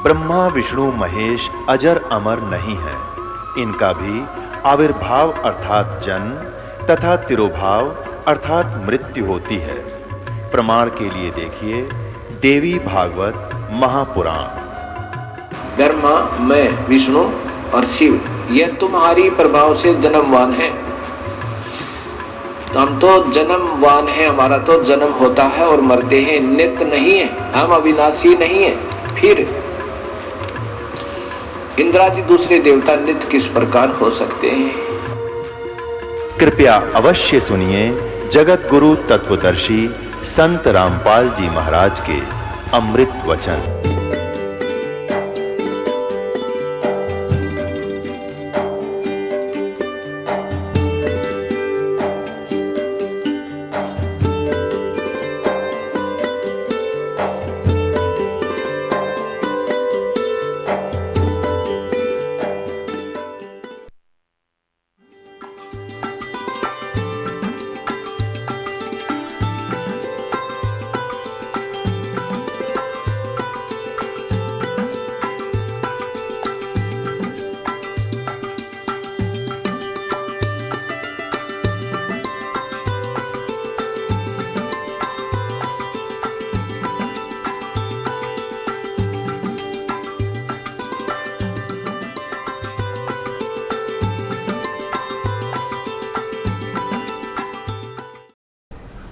ब्रह्मा विष्णु महेश अजर अमर नहीं है। इनका भी आविर्भाव अर्थात जन्म तथा तिरोभाव अर्थात मृत्यु होती है। प्रमाण के लिए देखिए देवी भागवत महापुराण। ब्रह्मा, मैं, विष्णु और शिव, यह तुम्हारी प्रभाव से जन्मवान है। हम तो जन्मवान है, हमारा तो जन्म होता है और मरते हैं, नित्य नहीं है, हम अविनाशी नहीं है। फिर इंद्रादि दूसरे देवता नित्य किस प्रकार हो सकते हैं? कृपया अवश्य सुनिए जगत गुरु तत्वदर्शी संत रामपाल जी महाराज के अमृत वचन।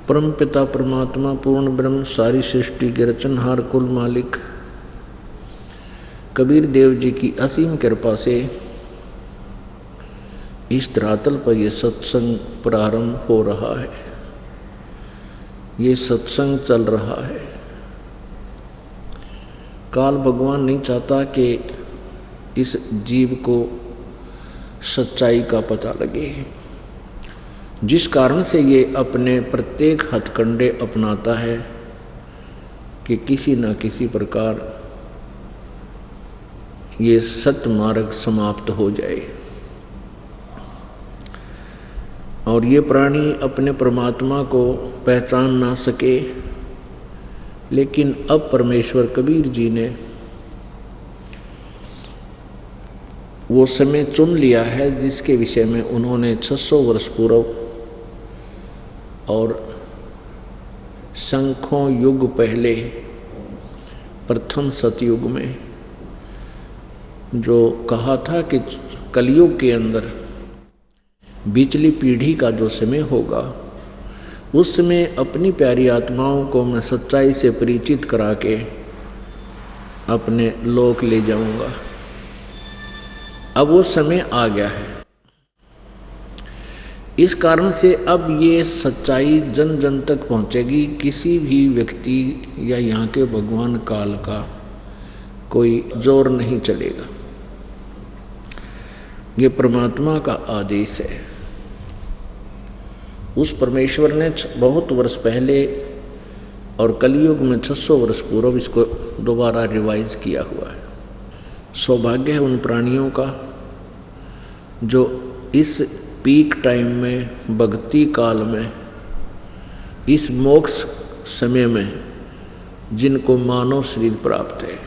परम पिता परमात्मा पूर्ण ब्रह्म सारी सृष्टि के रचनहार कुल मालिक कबीर देव जी की असीम कृपा से इस धरातल पर यह सत्संग प्रारंभ हो रहा है, ये सत्संग चल रहा है। काल भगवान नहीं चाहता कि इस जीव को सच्चाई का पता लगे, जिस कारण से ये अपने प्रत्येक हथकंडे अपनाता है कि किसी न किसी प्रकार ये सत्य मार्ग समाप्त हो जाए। और ये प्राणी अपने परमात्मा को पहचान ना सके, लेकिन अब परमेश्वर कबीर जी ने वो समय चुन लिया है जिसके विषय में उन्होंने 600 वर्ष पूर्व और शंखों युग पहले प्रथम सतयुग में जो कहा था कि कलयुग के अंदर बिचली पीढ़ी का जो समय होगा, उस समय अपनी प्यारी आत्माओं को मैं सच्चाई से परिचित करा के अपने लोक ले जाऊंगा। अब वो समय आ गया है। इस कारण से अब ये सच्चाई जन जन तक पहुंचेगी। किसी भी व्यक्ति या यहाँ के भगवान काल का कोई जोर नहीं चलेगा। ये परमात्मा का आदेश है। उस परमेश्वर ने बहुत वर्ष पहले और कलयुग में 600 वर्ष पूर्व इसको दोबारा रिवाइज किया हुआ है। सौभाग्य है उन प्राणियों का जो इस पीक टाइम में, भक्ति काल में, इस मोक्ष समय में जिनको मानव शरीर प्राप्त है।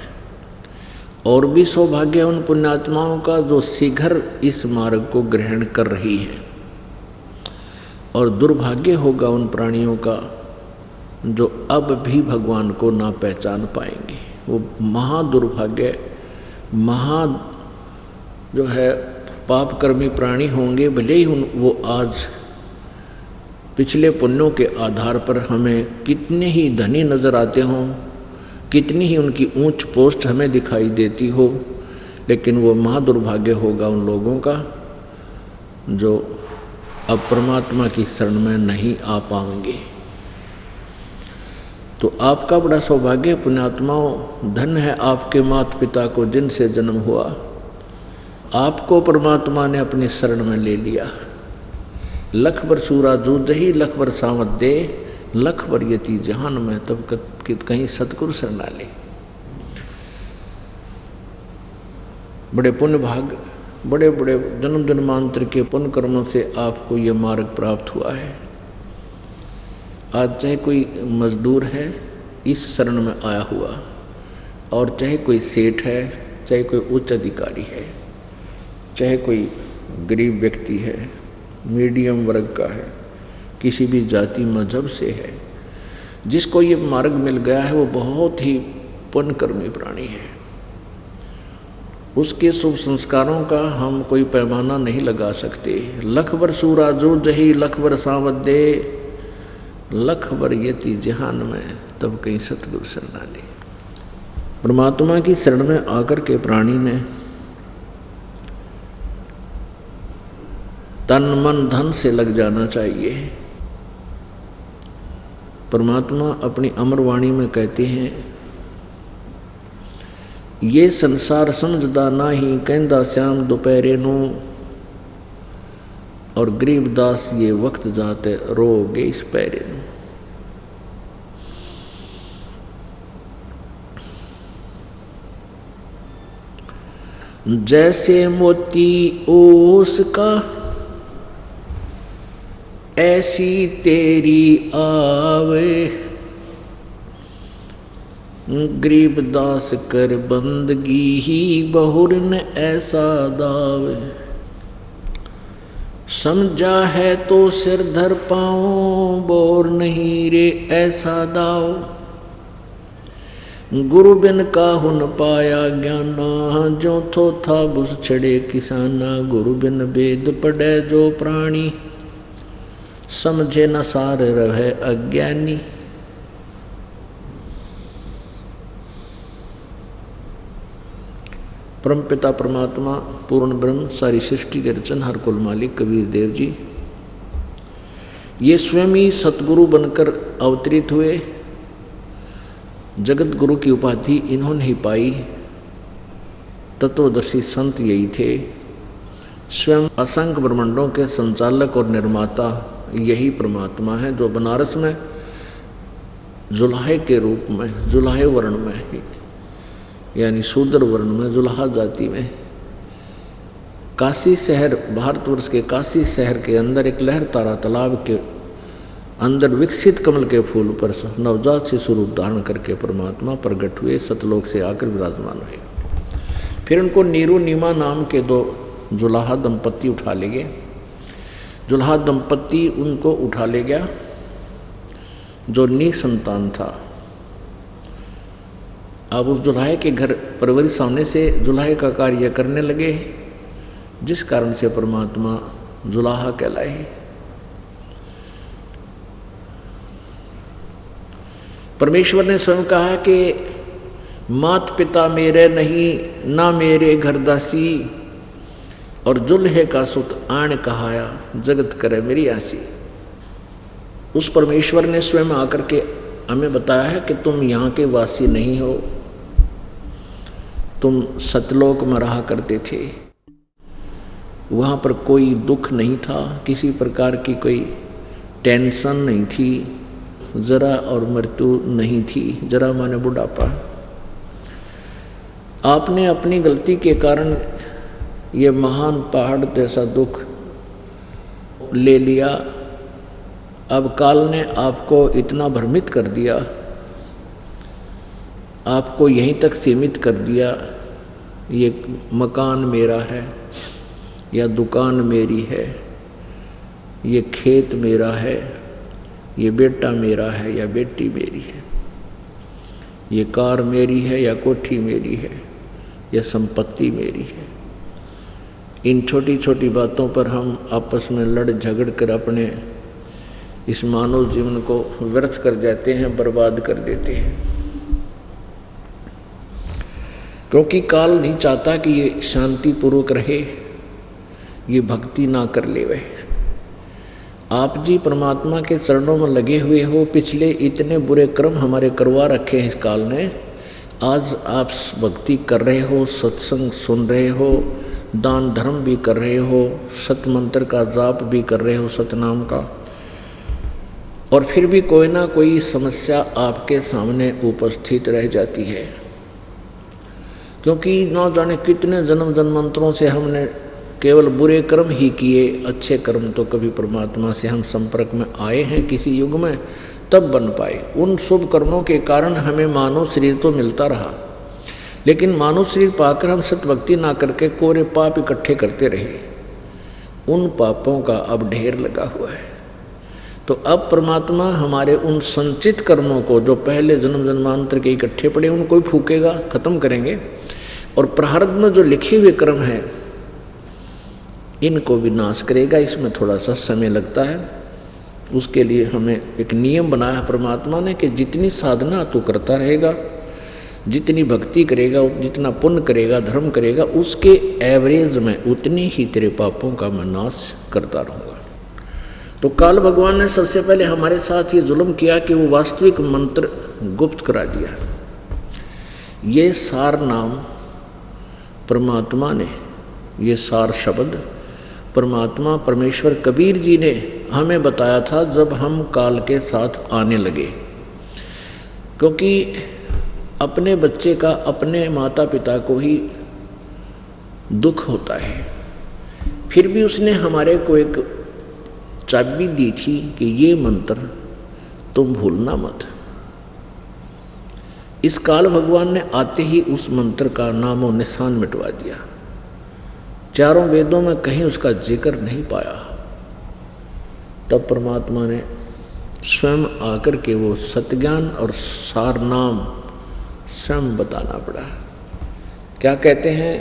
और भी सौभाग्य उन पुण्यात्माओं का जो शीघ्र इस मार्ग को ग्रहण कर रही है। और दुर्भाग्य होगा उन प्राणियों का जो अब भी भगवान को ना पहचान पाएंगे। वो महादुर्भाग्य, जो है पापकर्मी प्राणी होंगे। भले ही वो आज पिछले पुण्यों के आधार पर हमें कितने ही धनी नज़र आते हों, कितनी ही उनकी ऊंच पोस्ट हमें दिखाई देती हो, लेकिन वो महादुर्भाग्य होगा उन लोगों का जो अब परमात्मा की शरण में नहीं आ पाएंगे। तो आपका बड़ा सौभाग्य पुण्यात्माओं, धन है आपके माता पिता को जिनसे जन्म हुआ। आपको परमात्मा ने अपनी शरण में ले लिया। लख बर सूरा जूझ ही लख बर सावत दे, लख बर यति जहान में तब कहीं सतगुरु शरणा ले। बड़े पुण्य भाग, बड़े बड़े जन्म जन्मांतर के पुण्य कर्मों से आपको ये मार्ग प्राप्त हुआ है। आज चाहे कोई मजदूर है इस शरण में आया हुआ, और चाहे कोई सेठ है, चाहे कोई उच्च अधिकारी है, चाहे कोई गरीब व्यक्ति है, मीडियम वर्ग का है, किसी भी जाति मजहब से है, जिसको ये मार्ग मिल गया है वो बहुत ही पुण्यकर्मी प्राणी है। उसके शुभ संस्कारों का हम कोई पैमाना नहीं लगा सकते। लख वर सूरा जो जही लख वर सावदे, लख वर यति जहान में तब कहीं सतगुरु शरणाले। परमात्मा की शरण में आकर के प्राणी ने तन मन धन से लग जाना चाहिए। परमात्मा अपनी अमर वाणी में कहते हैं, ये संसार समझदा नाही कहंदा श्याम दोपहरे नू, और गरीबदास ये वक्त जाते रोगे इस पैरे नू। जैसे मोती ओस का ऐसी तेरी आवे, गरीबदास कर बंदगी ही बहुर न ऐसा दावे। समझा है तो सिर धर पाऊं, बोर नहीं रे ऐसा दाव। गुरु बिन काहू न पाया ज्ञाना, जो थो था बुस छड़े किसाना। गुरु बिन वेद पढ़े जो प्राणी, समझे न सार रहे अज्ञानी। परमपिता परमात्मा पूर्ण ब्रह्म सारी सृष्टि के रचन हर कुल मालिक कबीर देव जी ये स्वयं ही सतगुरु बनकर अवतरित हुए। जगत गुरु की उपाधि इन्होंने ही पाई। तत्वदर्शी संत यही थे। स्वयं असंख्य ब्रह्मांडों के संचालक और निर्माता यही परमात्मा है, जो बनारस में जुलाहे के रूप में, जुलाहे वर्ण में यानी शूद्र वर्ण में, जुलाहा जाति में, काशी शहर, भारतवर्ष के काशी शहर के अंदर एक लहर तारा तालाब के अंदर विकसित कमल के फूल पर नवजात से स्वरूप धारण करके परमात्मा प्रकट हुए, सतलोक से आकर विराजमान हुए। फिर उनको नीरू नीमा नाम के दो जुलाहा दंपत्ति उठा ले गए। जुलाहा दंपत्ति उनको उठा ले गया जो निसंतान था। अब उस जुलाहे के घर परवरिश होने से जुलाहे का कार्य करने लगे, जिस कारण से परमात्मा जुलाहा कहलाए। परमेश्वर ने स्वयं कहा कि मात पिता मेरे नहीं, ना मेरे घरदासी, और जुल्हे का सुत आण कहाया, जगत करे मेरी आसी। उस परमेश्वर ने स्वयं आकर के हमें बताया है कि तुम यहाँ के वासी नहीं हो, तुम सतलोक में रहा करते थे। वहाँ पर कोई दुख नहीं था, किसी प्रकार की कोई टेंशन नहीं थी, जरा और मृत्यु नहीं थी। जरा माने बुढ़ापा। आपने अपनी गलती के कारण ये महान पहाड़ जैसा दुख ले लिया। अब काल ने आपको इतना भ्रमित कर दिया, आपको यहीं तक सीमित कर दिया। ये मकान मेरा है, या दुकान मेरी है, ये खेत मेरा है, ये बेटा मेरा है या बेटी मेरी है, ये कार मेरी है या कोठी मेरी है, या संपत्ति मेरी है। इन छोटी छोटी बातों पर हम आपस में लड़ झगड़ कर अपने इस मानव जीवन को व्यर्थ कर जाते हैं, बर्बाद कर देते हैं। क्योंकि काल नहीं चाहता कि ये शांतिपूर्वक रहे, ये भक्ति ना कर ले। वह आप जी परमात्मा के चरणों में लगे हुए हो, पिछले इतने बुरे कर्म हमारे करवा रखे हैं इस काल ने। आज आप भक्ति कर रहे हो, सत्संग सुन रहे हो, दान धर्म भी कर रहे हो, सत मंत्र का जाप भी कर रहे हो, सतनाम का, और फिर भी कोई ना कोई समस्या आपके सामने उपस्थित रह जाती है। क्योंकि न जाने कितने जन्म जन्मांतरों से हमने केवल बुरे कर्म ही किए, अच्छे कर्म तो कभी परमात्मा से हम संपर्क में आए हैं किसी युग में, तब बन पाए। उन शुभ कर्मों के कारण हमें मानव शरीर तो मिलता रहा, लेकिन मानव शरीर पाकर हम सतभक्ति ना करके कोरे पाप इकट्ठे करते रहे, उन पापों का अब ढेर लगा हुआ है। तो अब परमात्मा हमारे उन संचित कर्मों को जो पहले जन्म जन्मांतर के इकट्ठे पड़े उनको ही फूकेगा, खत्म करेंगे, और प्रारब्ध में जो लिखे हुए कर्म हैं इनको भी नाश करेगा। इसमें थोड़ा सा समय लगता है, उसके लिए हमें एक नियम बनाया है परमात्मा ने कि जितनी साधना तू करता रहेगा, जितनी भक्ति करेगा, जितना पुण्य करेगा, धर्म करेगा, उसके एवरेज में उतनी ही तेरे पापों का मैं नाश करता रहूँगा। तो काल भगवान ने सबसे पहले हमारे साथ ये जुल्म किया कि वो वास्तविक मंत्र गुप्त करा दिया। ये सार नाम परमात्मा ने, ये सार शब्द परमात्मा परमेश्वर कबीर जी ने हमें बताया था जब हम काल के साथ आने लगे। क्योंकि अपने बच्चे का अपने माता पिता को ही दुख होता है, फिर भी उसने हमारे को एक चाबी दी थी कि ये मंत्र तुम भूलना मत। इस काल भगवान ने आते ही उस मंत्र का नामो निशान मिटवा दिया। चारों वेदों में कहीं उसका जिक्र नहीं पाया। तब परमात्मा ने स्वयं आकर के वो सतज्ञान और सार नाम स्वयं बताना पड़ा। क्या कहते हैं?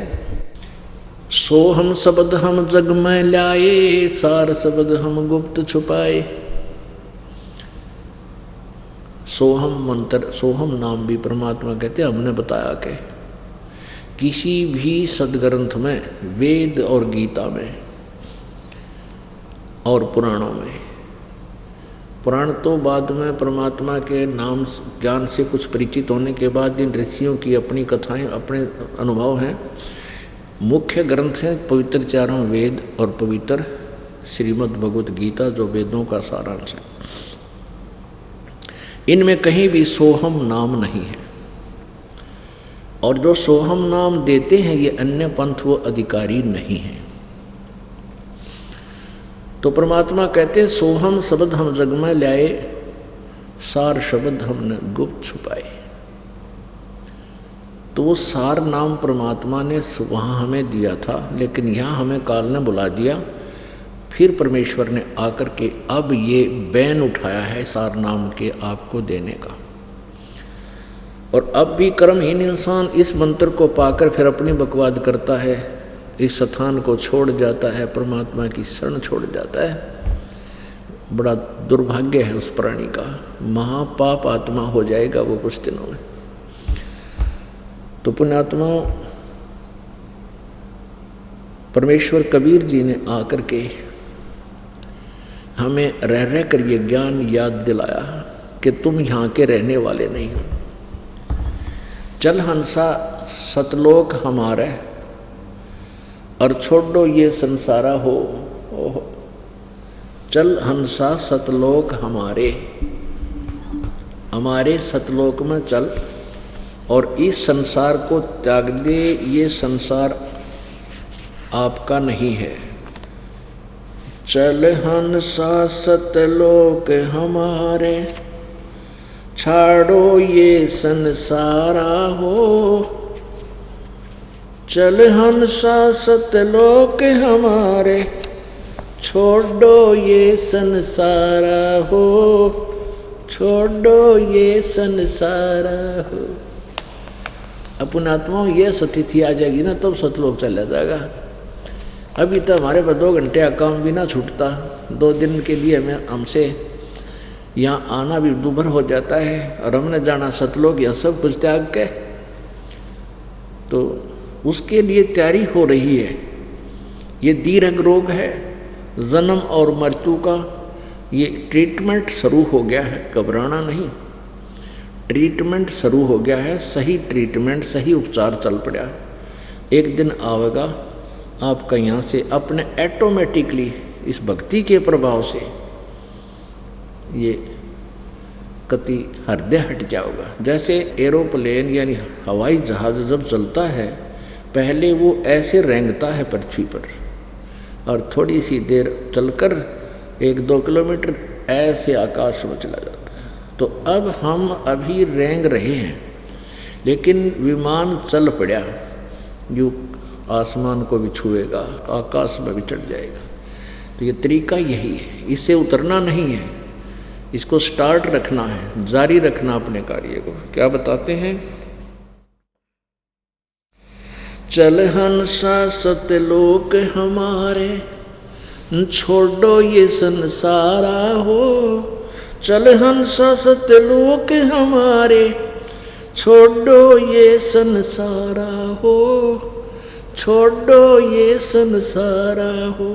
सो हम शब्द हम जग में लाए, सार शब्द हम गुप्त छुपाए। सोहम मंत्र, सोहम नाम भी परमात्मा कहते हैं हमने बताया कि किसी भी सदग्रंथ में, वेद और गीता में और पुराणों में, पुराण तो बाद में परमात्मा के नाम ज्ञान से कुछ परिचित होने के बाद इन ऋषियों की अपनी कथाएं, अपने अनुभव हैं। मुख्य ग्रंथ हैं पवित्र चारों वेद और पवित्र श्रीमद् भगवत गीता जो वेदों का सारांश है। इनमें कहीं भी सोहम नाम नहीं है, और जो सोहम नाम देते हैं ये अन्य पंथ वो अधिकारी नहीं है। तो परमात्मा कहते सोहम शब्द हम जग में लाए, सार शब्द हमने गुप्त छुपाए। तो वो सार नाम परमात्मा ने वहाँ हमें दिया था, लेकिन यहाँ हमें काल ने बुला दिया। फिर परमेश्वर ने आकर के अब ये बैन उठाया है सार नाम के आपको देने का। और अब भी कर्महीन इंसान इस मंत्र को पाकर फिर अपनी बकवाद करता है, इस स्थान को छोड़ जाता है, परमात्मा की शरण छोड़ जाता है। बड़ा दुर्भाग्य है उस प्राणी का, महापाप आत्मा हो जाएगा वो कुछ दिनों में। तो पुण्यात्मा परमेश्वर कबीर जी ने आकर के हमें रह रह कर ये ज्ञान याद दिलाया कि तुम यहाँ के रहने वाले नहीं हो। चल हंसा सतलोक हमारे और छोड़ो ये संसारा हो। चल हंसा सतलोक हमारे सतलोक में चल और इस संसार को त्याग दे। ये संसार आपका नहीं है। चल हंसा सतलोक हमारे, छाड़ो ये संसारा हो। चल हंसा सतलोक हमारे, छोड़ो ये संसारा हो। छोड़ो ये संसारा हो। अपन आत्मा ये सतिथि आ जाएगी ना तब सतलोक चला जाएगा। अभी तो हमारे पास 2 घंटे का काम भी ना छूटता, 2 दिन के लिए हमें हमसे यहाँ आना भी दुभर हो जाता है, और हमने जाना सतलोक या सब कुछ त्याग के। तो उसके लिए तैयारी हो रही है। ये दीर्घ रोग है, जन्म और मृत्यु का ये ट्रीटमेंट शुरू हो गया है। घबराना नहीं, ट्रीटमेंट शुरू हो गया है। सही ट्रीटमेंट, सही उपचार चल पड़ा। एक दिन आवेगा आपका यहाँ से अपने ऑटोमेटिकली इस भक्ति के प्रभाव से ये कति हृदय हट जाएगा। जैसे एरोप्लेन यानी हवाई जहाज जब चलता है, पहले वो ऐसे रेंगता है पृथ्वी पर, और थोड़ी सी देर चलकर 1-2 किलोमीटर ऐसे आकाश में चला जाता है। तो अब हम अभी रेंग रहे हैं, लेकिन विमान चल पड़ा, जो आसमान को भी छुएगा, आकाश में भी चढ़ जाएगा। तो ये तरीका यही है, इससे उतरना नहीं है, इसको स्टार्ट रखना है, जारी रखना अपने कार्य को। क्या बताते हैं? चल हंसा सतलोक हमारे, छोड़ो ये संसारा हो। चल हंसा सतलोक हमारे, छोड़ो ये संसारा हो। छोड़ो ये संसारा हो।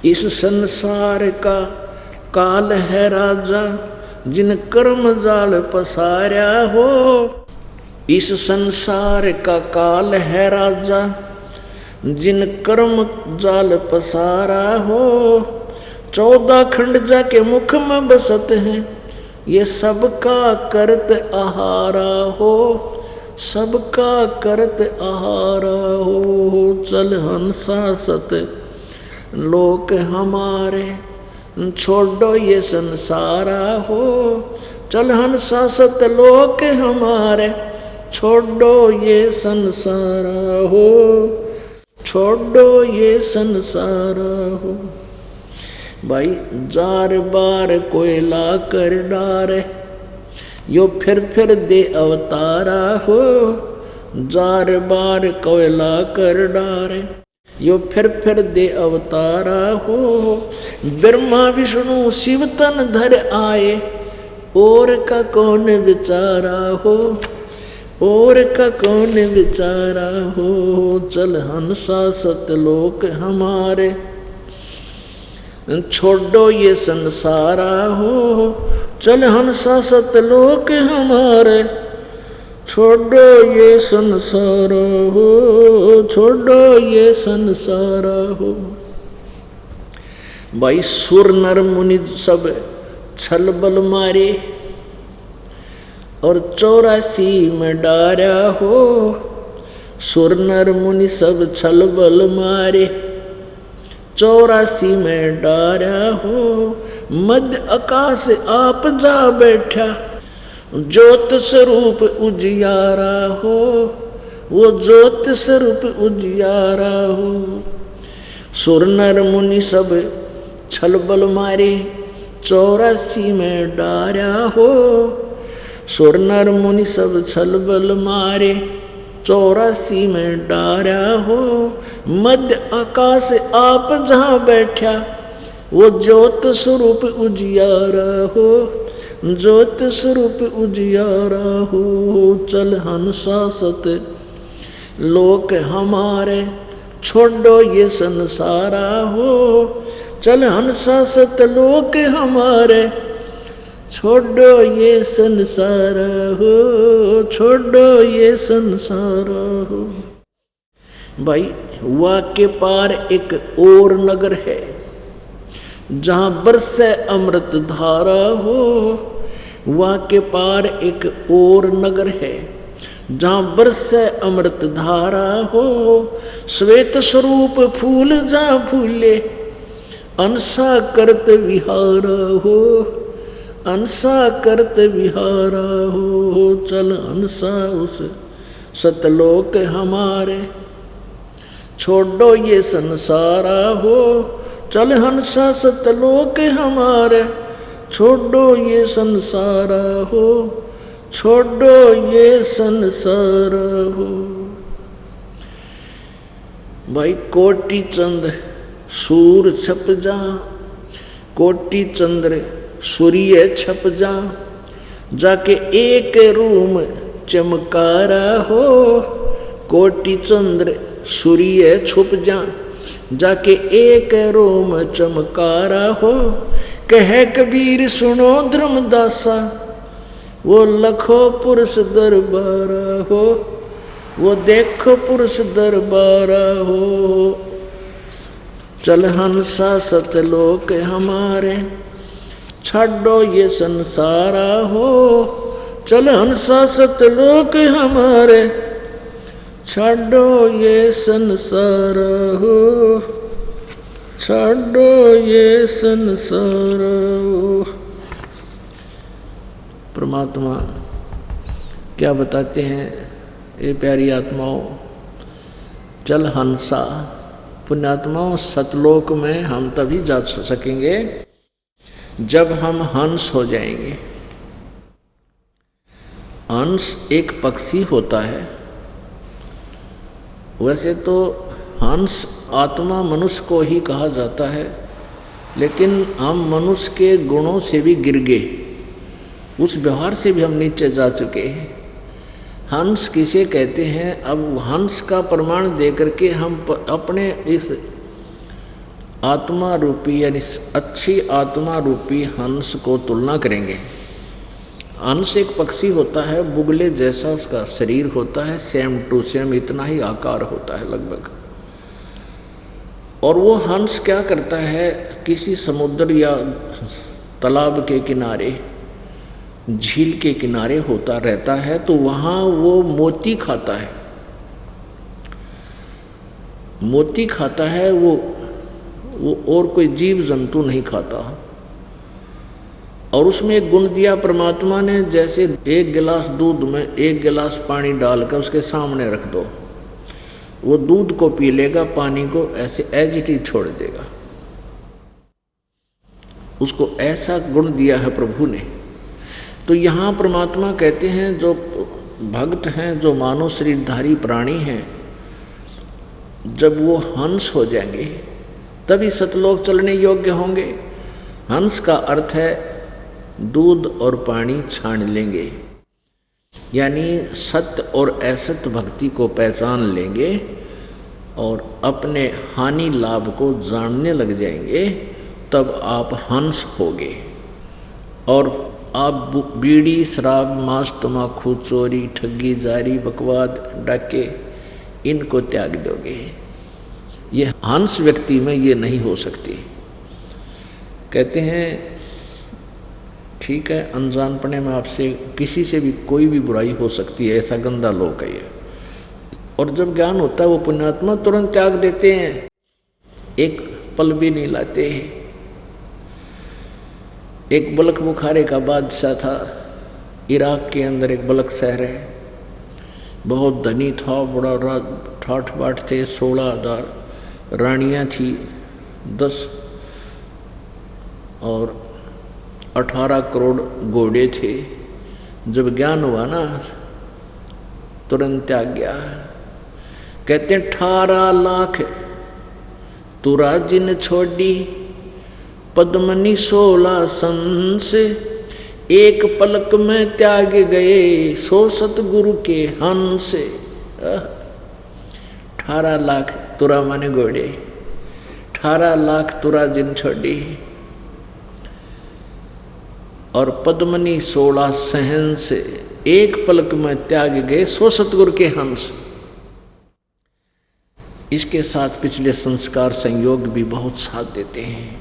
इस संसार का काल है राजा, जिन कर्म जाल पसारा हो। इस संसार का काल है राजा, जिन कर्म जाल पसारा हो। 14 खंड जाके मुख में बसत हैं, ये सबका करत आहारा हो। सबका करत आहारा हो। चल हंसा सत लोक हमारे, छोड़ो ये संसारा हो। चल हंसा सत लोक हमारे, छोड़ो ये संसारा हो। छोड़ो ये संसारा हो। भाई जार बार कोयला कर डारे, यो फिर दे अवतारा हो। जार बार कोयला कर डारे, यो फिर दे अवतारा हो। ब्रह्मा विष्णु शिव तन धर आए, और का कौन विचारा हो। और का कौन विचारा हो। चल हंसा सतलोक हमारे, छोड़ो ये संसारा हो। चल हंसा सतलोक हमारे, छोड़ो ये संसार हो। छोड़ो ये संसार हो। भाई सुर नर मुनि सब छल बल मारे, और 84 में डारा हो। सुर नर मुनि सब छल बल मारे, 84 में डारा हो। मध्य आकाश आप जा बैठा, ज्योत स्वरूप उजियारा हो। वो ज्योत स्वरूप उजियारा हो। सुर नर मुनि सब छल बल मारे, 84 में डारा हो। सुर नर मुनि सब छल बल मारे, 84 में डारा हो। मध्य आकाश आप जहाँ बैठा, वो ज्योत स्वरूप उजियारा हो। ज्योत स्वरूप उजियारा हो। चल हंसा सत लोक हमारे, छोड़ो ये संसारा हो। चल हंसा सत लोक हमारे, छोड़ो ये संसार हो। छोड़ो ये संसार हो। भाई वहाँ के पार एक और नगर है, जहाँ बरसे अमृत धारा हो। वहाँ के पार एक और नगर है, जहाँ बरसे अमृत धारा हो। श्वेत स्वरूप फूल जहाँ फूले, अंसा करत विहारा हो। अंसा करत विहारा हो। चल हंसा उस सतलोक हमारे, छोड़ो ये संसारा हो। चल हंसा सतलोक हमारे, छोड़ो ये संसारा हो। छोड़ो ये संसार हो। भाई कोटि चंद्र सूर छप जा, कोटि चंद्र सूर्य छप जा। जाके एक रूम चमकारा हो। कोटि चंद्र सूर्य छुप जा, जाके एक रोम चमकारा हो। कह कबीर सुनो धर्मदासा, वो लखो पुरुष दरबारा हो। वो देखो पुरुष दरबारा हो। चल हंसा सतलोक हमारे, छोड़ो ये संसारा हो। चल हंसा सतलोक हमारे, छोड़ो ये संसार हो। छोड़ो ये संसार हो। परमात्मा क्या बताते हैं ये प्यारी आत्माओं, चल हंसा पुण्यात्माओं, सतलोक में हम तभी जा सकेंगे जब हम हंस हो जाएंगे। हंस एक पक्षी होता है, वैसे तो हंस आत्मा मनुष्य को ही कहा जाता है, लेकिन हम मनुष्य के गुणों से भी गिर गए, उस व्यवहार से भी हम नीचे जा चुके हैं। हंस किसे कहते हैं? अब हंस का प्रमाण दे करके हम अपने इस आत्मा रूपी यानी अच्छी आत्मा रूपी हंस को तुलना करेंगे। हंस एक पक्षी होता है, बुगले जैसा उसका शरीर होता है, सेम टू सेम इतना ही आकार होता है लगभग। और वो हंस क्या करता है, किसी समुद्र या तालाब के किनारे, झील के किनारे होता रहता है, तो वहाँ वो मोती खाता है। मोती खाता है वो और कोई जीव जंतु नहीं खाता। और उसमें एक गुण दिया परमात्मा ने, जैसे एक गिलास दूध में एक गिलास पानी डालकर उसके सामने रख दो, वो दूध को पी लेगा, पानी को ऐसे एज इट इज छोड़ देगा। उसको ऐसा गुण दिया है प्रभु ने। तो यहाँ परमात्मा कहते हैं जो भक्त हैं, जो मानव शरीरधारी प्राणी हैं, जब वो हंस हो जाएंगे तभी सतलोक चलने योग्य होंगे। हंस का अर्थ है दूध और पानी छान लेंगे, यानी सत्य और असत्य भक्ति को पहचान लेंगे और अपने हानि लाभ को जानने लग जाएंगे, तब आप हंस होगे। और आप बीड़ी, शराब, मांस, तम्बाकू, चोरी, ठगी, जारी, बकवाद, डाके, इनको त्याग दोगे। ये हंस व्यक्ति में ये नहीं हो सकती। कहते हैं ठीक है, अनजानपने में आपसे किसी से भी कोई भी बुराई हो सकती है, ऐसा गंदा लोक है ये। और जब ज्ञान होता है वो पुण्यात्मा तुरंत त्याग देते हैं, एक पल भी नहीं लाते हैं। एक बलख बुखारे का बादशाह था, इराक के अंदर एक बलख शहर है, बहुत धनी था, बड़ा ठाठ बाट थे, 16,000 रानियाँ थी, 10 और 18 करोड़ घोड़े थे। जब ज्ञान हुआ ना, तुरंत त्याग गया। कहते 18 लाख तुरा जिन छोड़ी, पद्मनी 16 संस, एक पलक में त्याग गए, 100 सतगुरु के हंस। 18 लाख तुरा माने घोड़े, 18 लाख तुरा जिन छोड़ी, और पद्मनी 16 सहंस, एक पलक में त्याग गए 100 सतगुरु के हंस। इसके साथ पिछले संस्कार संयोग भी बहुत साथ देते हैं।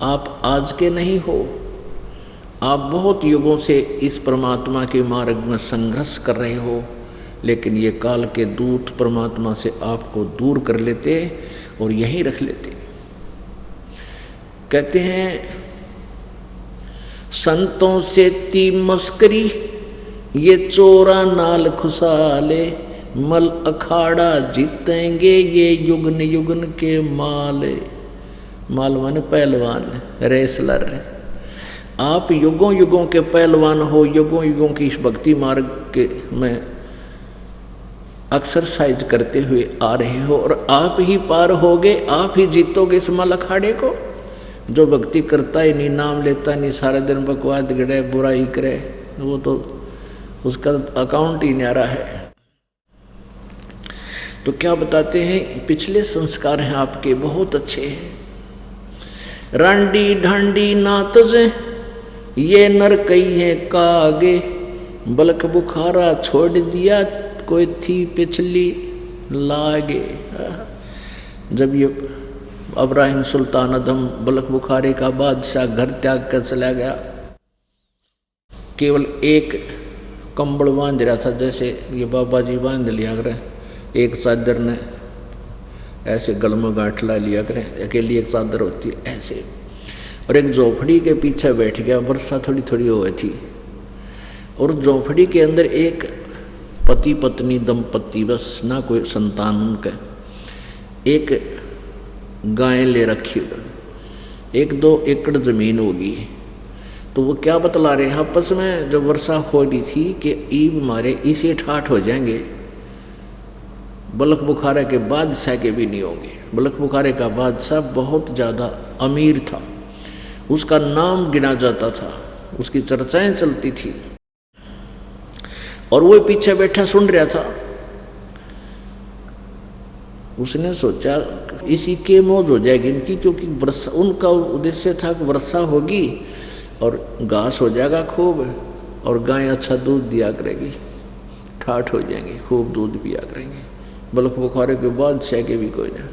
आप आज के नहीं हो, आप बहुत युगों से इस परमात्मा के मार्ग में संघर्ष कर रहे हो, लेकिन ये काल के दूत परमात्मा से आपको दूर कर लेते और यहीं रख लेते। कहते हैं संतों से ती मस्करी, ये चोरा नाल खुशाले, मल अखाड़ा जीतेंगे ये युगन युगन के माले। माल माने पहलवान, रेसलर। आप युगों युगों के पहलवान हो, युगों युगों की इस भक्ति मार्ग के में एक्सरसाइज करते हुए आ रहे हो, और आप ही पार होगे, आप ही जीतोगे इस मल अखाड़े को। जो भक्ति करता ही नहीं, नाम लेता नहीं, सारा दिन बकवाद गिरे, बुराई करे, वो तो उसका अकाउंट ही न्यारा है। तो क्या बताते हैं, पिछले संस्कार हैं आपके बहुत अच्छे हैं। रांडी ढांडी नातजे, ये नर कई है कागे, बलक बुखारा छोड़ दिया, कोई थी पिछली लागे। जब ये इब्राहिम सुल्तान अदम बलख बुखारे का बादशाह घर त्याग कर चला गया, केवल एक कंबल बांध रहा था, जैसे ये बाबा जी बांध लिया करें, एक चादर ने ऐसे गल में गांठ ला लिया करें, अकेली एक चादर होती है ऐसे, और एक झोपड़ी के पीछे बैठ गया। वर्षा थोड़ी थोड़ी हो थी, और झोंपड़ी के अंदर एक पति पत्नी दंपत्ति, बस ना कोई संतान उनका, एक गाय ले रखी, 1-2 एकड़ जमीन होगी। तो वो क्या बतला रहे हैं आपस में, जब वर्षा हो रही थी कि ईब मारे इसे ठाठ हो जाएंगे, बलख बुखारे के बादशाह के भी नहीं होंगे। बलख बुखारे का बादशाह बहुत ज़्यादा अमीर था, उसका नाम गिना जाता था, उसकी चर्चाएं चलती थी, और वो पीछे बैठा सुन रहा था। उसने सोचा इसी के मौज हो जाएगी इनकी, क्योंकि वर्षा, उनका उद्देश्य था कि वर्षा होगी और घास हो जाएगा खूब, और गाय अच्छा दूध दिया करेगी, ठाठ हो जाएंगे, खूब दूध पिया करेंगे। बलख बुखारे के बादशाह के भी कोई ना।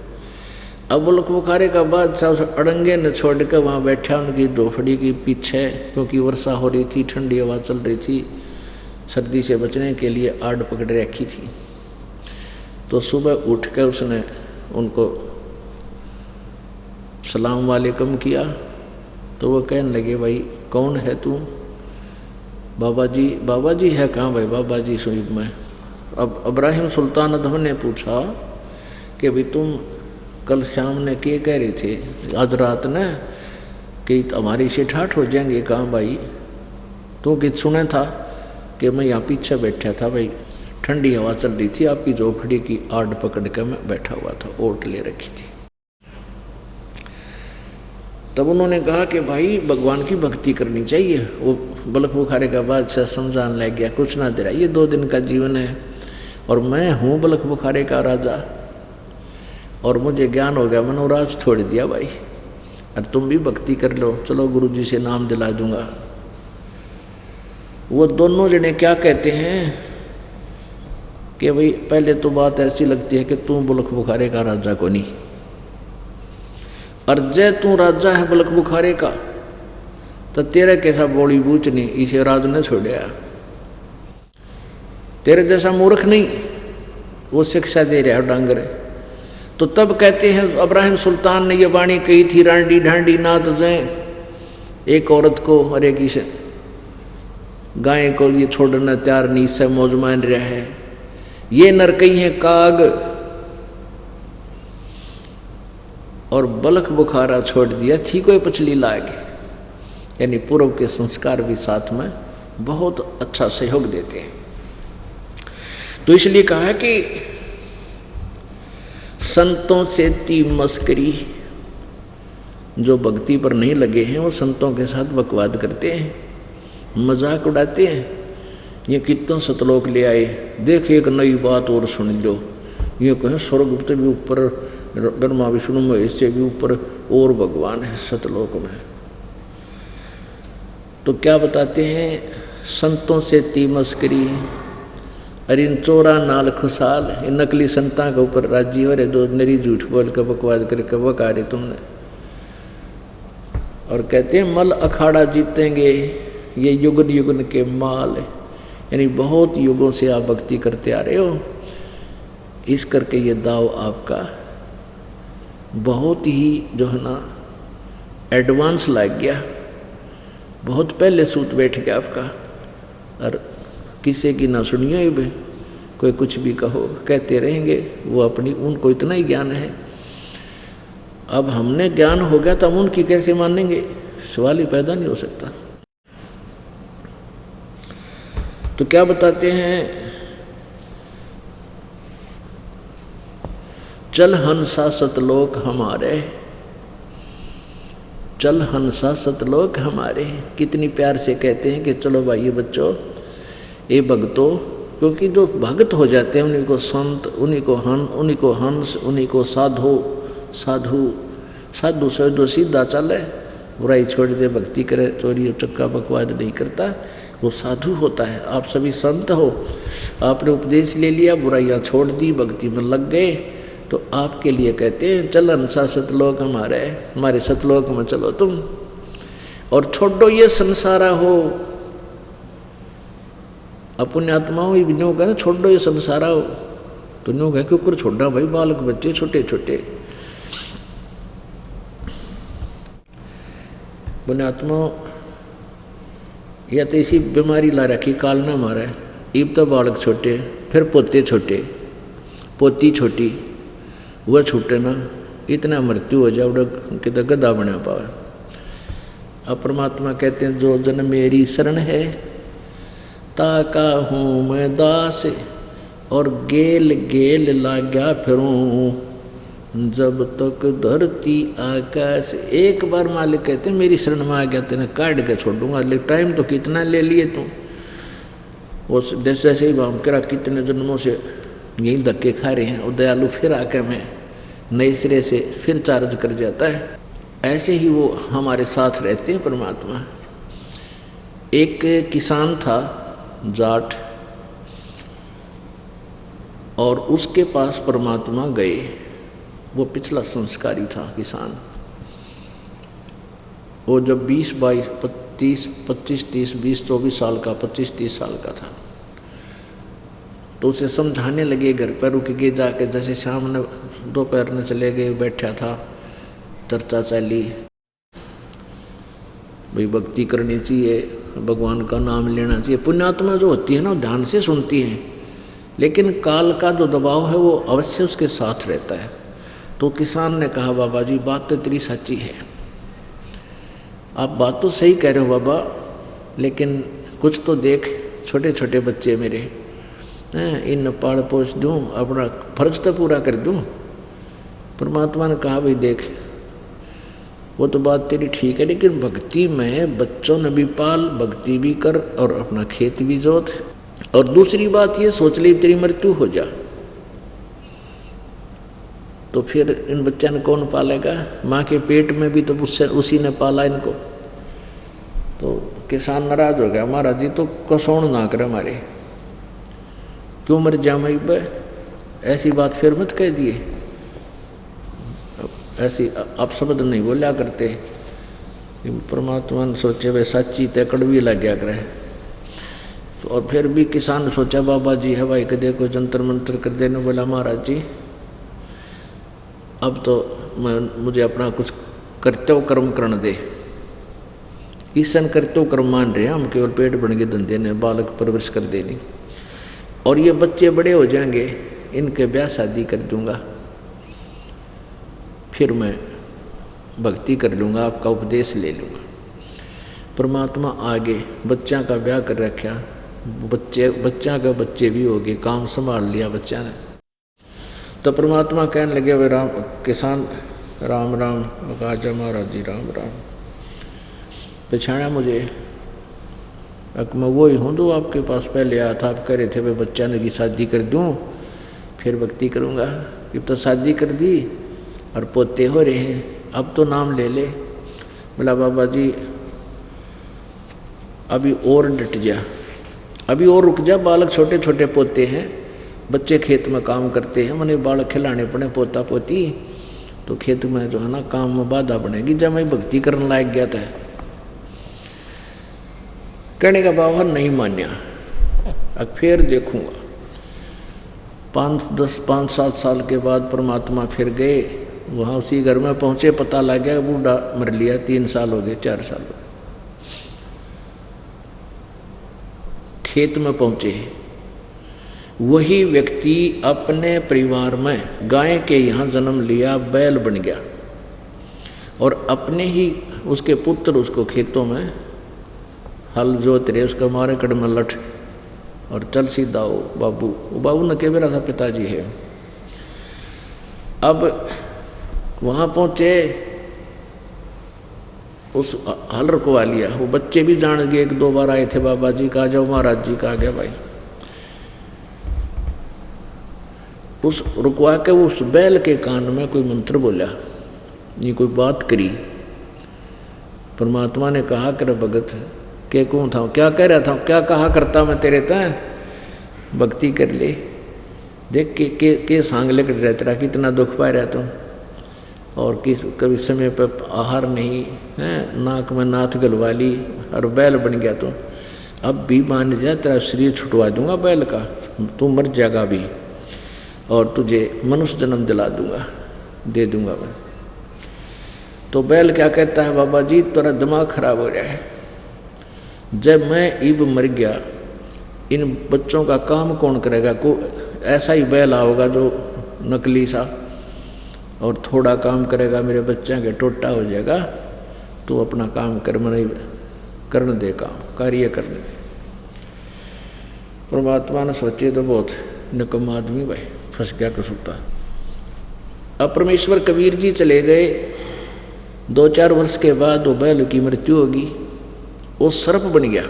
अब बलख बुखारे का बादशाह उस अड़ंगे ने छोड़ कर वहाँ बैठा उनकी झोपड़ी के पीछे, क्योंकि वर्षा हो रही थी, ठंडी हवा चल रही थी, सर्दी से बचने के लिए आड़ पकड़ रखी थी। तो सुबह उठ कर उसने उनको सलाम वालेकुम किया। तो वो कहने लगे, भाई कौन है तू? बाबा जी है कहाँ भाई? बाबा जी सुईब में। अब इब्राहिम सुल्तान अदम ने पूछा कि भाई तुम कल शाम ने क्या कह रहे थे आज रात ने कि हमारी से ठाठ हो जाएंगे? कहाँ भाई? तू कि सुना था कि मैं यहाँ पीछे बैठा था भाई, ठंडी हवा चल रही थी, आपकी झोपड़ी की आड़ पकड़ कर मैं बैठा हुआ था, ओट ले रखी थी। तब उन्होंने कहा कि भाई भगवान की भक्ति करनी चाहिए। वो बलख बुखारे का बादशाह समझाने लग गया, कुछ ना दे रहा, ये 2 दिन का जीवन है और मैं हूँ बलख बुखारे का राजा, और मुझे ज्ञान हो गया, मैंने राज छोड़ दिया भाई, और तुम भी भक्ति कर लो, चलो गुरु जी से नाम दिला दूंगा। वो दोनों जने क्या कहते हैं कि भाई पहले तो बात ऐसी लगती है कि तू बलख बुखारे का राजा को नहीं, और जय तू राजा है बलख बुखारे का, तो तेरा कैसा बोली बूच नहीं, इसे राज ने छोड़ा, तेरे जैसा मूर्ख नहीं वो शिक्षा दे रहा है डांगर। तो तब कहते हैं इब्राहिम सुल्तान ने ये वाणी कही थी, रांडी ढांडी नात जय, एक औरत को और एक इसे गाय को ये छोड़ना तैयार नहीं, इससे मौज मान रहा है, ये नरकई है काग, और बलख बुखारा छोड़ दिया थी कोई पछली लाग। यानी पूर्व के संस्कार भी साथ में बहुत अच्छा सहयोग देते हैं। तो इसलिए कहा है कि संतों से ती मस्करी, जो भक्ति पर नहीं लगे हैं वो संतों के साथ बकवाद करते हैं, मजाक उड़ाते हैं। ये कितना सतलोक ले आए, देख एक नई बात और सुन लो, ये कहें स्वर्ग से भी ऊपर, ब्रह्मा विष्णु महेश से भी ऊपर और भगवान है सतलोक में। तो क्या बताते हैं, संतों से ती मस्करी, अरे इन चोरा नाल खुशाल, इन नकली संता के ऊपर राजी हो रहे, दो नरी झूठ बोल कर बकवाद करके बका रहे तुमने। और कहते हैं मल अखाड़ा जीतेंगे, ये युगन युगन के माल, यानी बहुत युगों से आप भक्ति करते आ रहे हो, इस करके ये दाव आपका बहुत ही जो है ना एडवांस लग गया, बहुत पहले सूत बैठ गया आपका। और किसी की ना सुनिए भी, कोई कुछ भी कहो कहते रहेंगे, वो अपनी उनको इतना ही ज्ञान है। अब हमने ज्ञान हो गया तो हम उनकी कैसे मानेंगे, सवाल ही पैदा नहीं हो सकता। तो क्या बताते हैं, चल हंसा सतलोक हमारे, चल हंसा सतलोक हमारे, कितनी प्यार से कहते हैं कि चलो भाई बच्चों, ये भक्तों, क्योंकि जो भक्त हो जाते हैं उन्हीं को संत, उन्हीं को हंस, उन्हीं को साधु साधु साधु सीधा चले, बुराई छोड़ दे, भक्ति करे, चोरी और चक्का बकवाद नहीं करता, वो साधु होता है। आप सभी संत हो, आपने उपदेश ले लिया, बुराइयाँ छोड़ दी, भक्ति में लग गए, तो आपके लिए कहते हैं चल हंसा सतलोक हमारे सतलोक में चलो तुम, और छोड़ो ये संसारा हो। अपने आत्माओं ही न्यों कहना छोड़ो ये संसारा हो, तो न्यों कह के ऊपर छोड़ना भाई, बालक बच्चे छोटे छोटे, पुण्यात्मा या तो इसी बीमारी ला रखी काल ना मारे। इब तो बालक छोटे, फिर पोते छोटे, पोती छोटी, वह छूटे ना, इतना मृत्यु हो जाए कि तो गधा बना पावे। अब परमात्मा कहते हैं जो जन मेरी शरण है ताका हूँ मैं दास, और गेल गेल लाग्या फिरूं जब तक धरती आकाश। एक बार मालिक कहते हैं मेरी शरण में आ गया तेने काट के छोड़ूंगा, लेकिन टाइम तो कितना ले लिए तू। वो जैसे ही हम करा कितने जन्मों से यही धक्के खा रहे हैं, और दयालु फिर आके मैं नए सिरे से फिर चार्ज कर जाता है। ऐसे ही वो हमारे साथ रहते हैं परमात्मा। एक किसान था जाट, और उसके पास परमात्मा गए। वो पिछला संस्कारी था किसान। वो जब 20, 22, 25, 30, 20, 24 साल का, 25, 30 साल का था, तो उसे समझाने लगे। घर पर रुक के जाके, जैसे शाम ने दोपहर में चले गए, बैठा था, चर्चा चली, भाई भक्ति करनी चाहिए, भगवान का नाम लेना चाहिए। पुण्यात्मा जो होती है ना ध्यान से सुनती हैं, लेकिन काल का जो दबाव है वो अवश्य उसके साथ रहता है। तो किसान ने कहा बाबा जी बात तो तेरी सच्ची है, आप बात तो सही कह रहे हो बाबा, लेकिन कुछ तो देख, छोटे छोटे बच्चे मेरे हैं, इन पाल पोष दूँ, अपना फर्ज तो पूरा कर दूँ। परमात्मा ने कहा भाई देख, वो तो बात तेरी ठीक है, लेकिन भक्ति में बच्चों ने भी पाल, भक्ति भी कर, और अपना खेत भी जोत, और दूसरी बात ये सोच ली तेरी मृत्यु हो जा तो फिर इन बच्चों ने कौन पालेगा? माँ के पेट में भी तो उसी ने पाला इनको। तो किसान नाराज हो गया, महाराज जी तो कसौण ना करे हमारे, क्यों मर जा मई पे, ऐसी बात फिर मत कह दिए, ऐसी आप शब्द नहीं बोलिया करते। परमात्मा ने सोचे वे सच्ची तय कड़वी लग गया करे। तो और फिर भी किसान ने सोचा बाबा जी है भाई कदे को जंतर मंत्र कर देने, बोला महाराज जी अब तो मुझे अपना कुछ कर्तव्य कर्म करने दे। ईसन कर्तव्य कर्म मान रहे हैं हम, केवल पेट भरने के धंधे ने बालक परवरिश कर देनी, और ये बच्चे बड़े हो जाएंगे, इनके ब्याह शादी कर दूंगा, फिर मैं भक्ति कर लूँगा, आपका उपदेश ले लूँगा। परमात्मा आगे बच्चा का ब्याह कर रखा, बच्चा का बच्चे भी हो गए, काम संभाल लिया बच्चा ने। तो परमात्मा कहने लगे वे राम किसान राम राम, काजा महाराज जी राम राम। पहचाना मुझे? मैं वही हूँ जो आपके पास पहले आया था, आप कह रहे थे भाई बच्चा ने की शादी कर दूँ फिर भक्ति करूँगा। अब तो शादी कर दी और पोते हो रहे हैं, अब तो नाम ले ले। बोला बाबा जी अभी और डट जा, अभी और रुक जा, बालक छोटे छोटे पोते हैं, बच्चे खेत में काम करते हैं, मैंने बालक खिलाने पड़े पोता पोती, तो खेत में जो है ना काम में बाधा बनेगी। जब मैं भक्ति करने लायक गया था, कहने का बाबा नहीं मान्या, अब फिर देखूंगा। 5-7 साल के बाद परमात्मा फिर गए, वहाँ उसी घर में पहुँचे, पता लग गया बूढ़ा मर लिया, 3 साल हो गए, 4 साल हो गए। खेत में पहुँचे, वही व्यक्ति अपने परिवार में गाय के यहाँ जन्म लिया, बैल बन गया, और अपने ही उसके पुत्र उसको खेतों में हल जोत रहे, उसका मारे कड़ में लठ, और चल सीधा हो बाबू। वो बाबू ने कह रहा था पिताजी है। अब वहाँ पहुँचे, उस हल रुकवा लिया, वो बच्चे भी जान गए, 1-2 बार आए थे, बाबा जी कहा जाओ, महाराज जी कहा गया भाई। उस रुकवा के उस बैल के कान में कोई मंत्र बोला, ये कोई बात करी। परमात्मा ने कहा कर भगत के कौन था, क्या कह रहा था, क्या कहा करता मैं तेरे तय, भक्ति कर ले, देख के सांगले कट रहा तेरा, कितना दुख पा रहा तुम, और किस कभी समय पर आहार नहीं है, नाक में नाथ गलवा ली और बैल बन गया तुम। अब भी मान जा, तेरा शरीर छुटवा दूंगा बैल का, तू मर जाएगा भी, और तुझे मनुष्य जन्म दिला दूंगा, दे दूंगा मैं। तो बैल क्या कहता है, बाबा जी तेरा दिमाग खराब हो रहा है, जब मैं इब मर गया, इन बच्चों का काम कौन करेगा? को ऐसा ही बैल होगा जो नकली सा, और थोड़ा काम करेगा, मेरे बच्चे के टोटा हो जाएगा, तो अपना काम कर, नहीं करने दे, काम कार्य करने दे। परमात्मा ने सोचे तो बहुत निकम आदमी भाई, फंस गया कसुता। अब परमेश्वर कबीर जी चले गए, 2-4 वर्ष के बाद वो बैल की मृत्यु होगी, वो सर्प बन गया।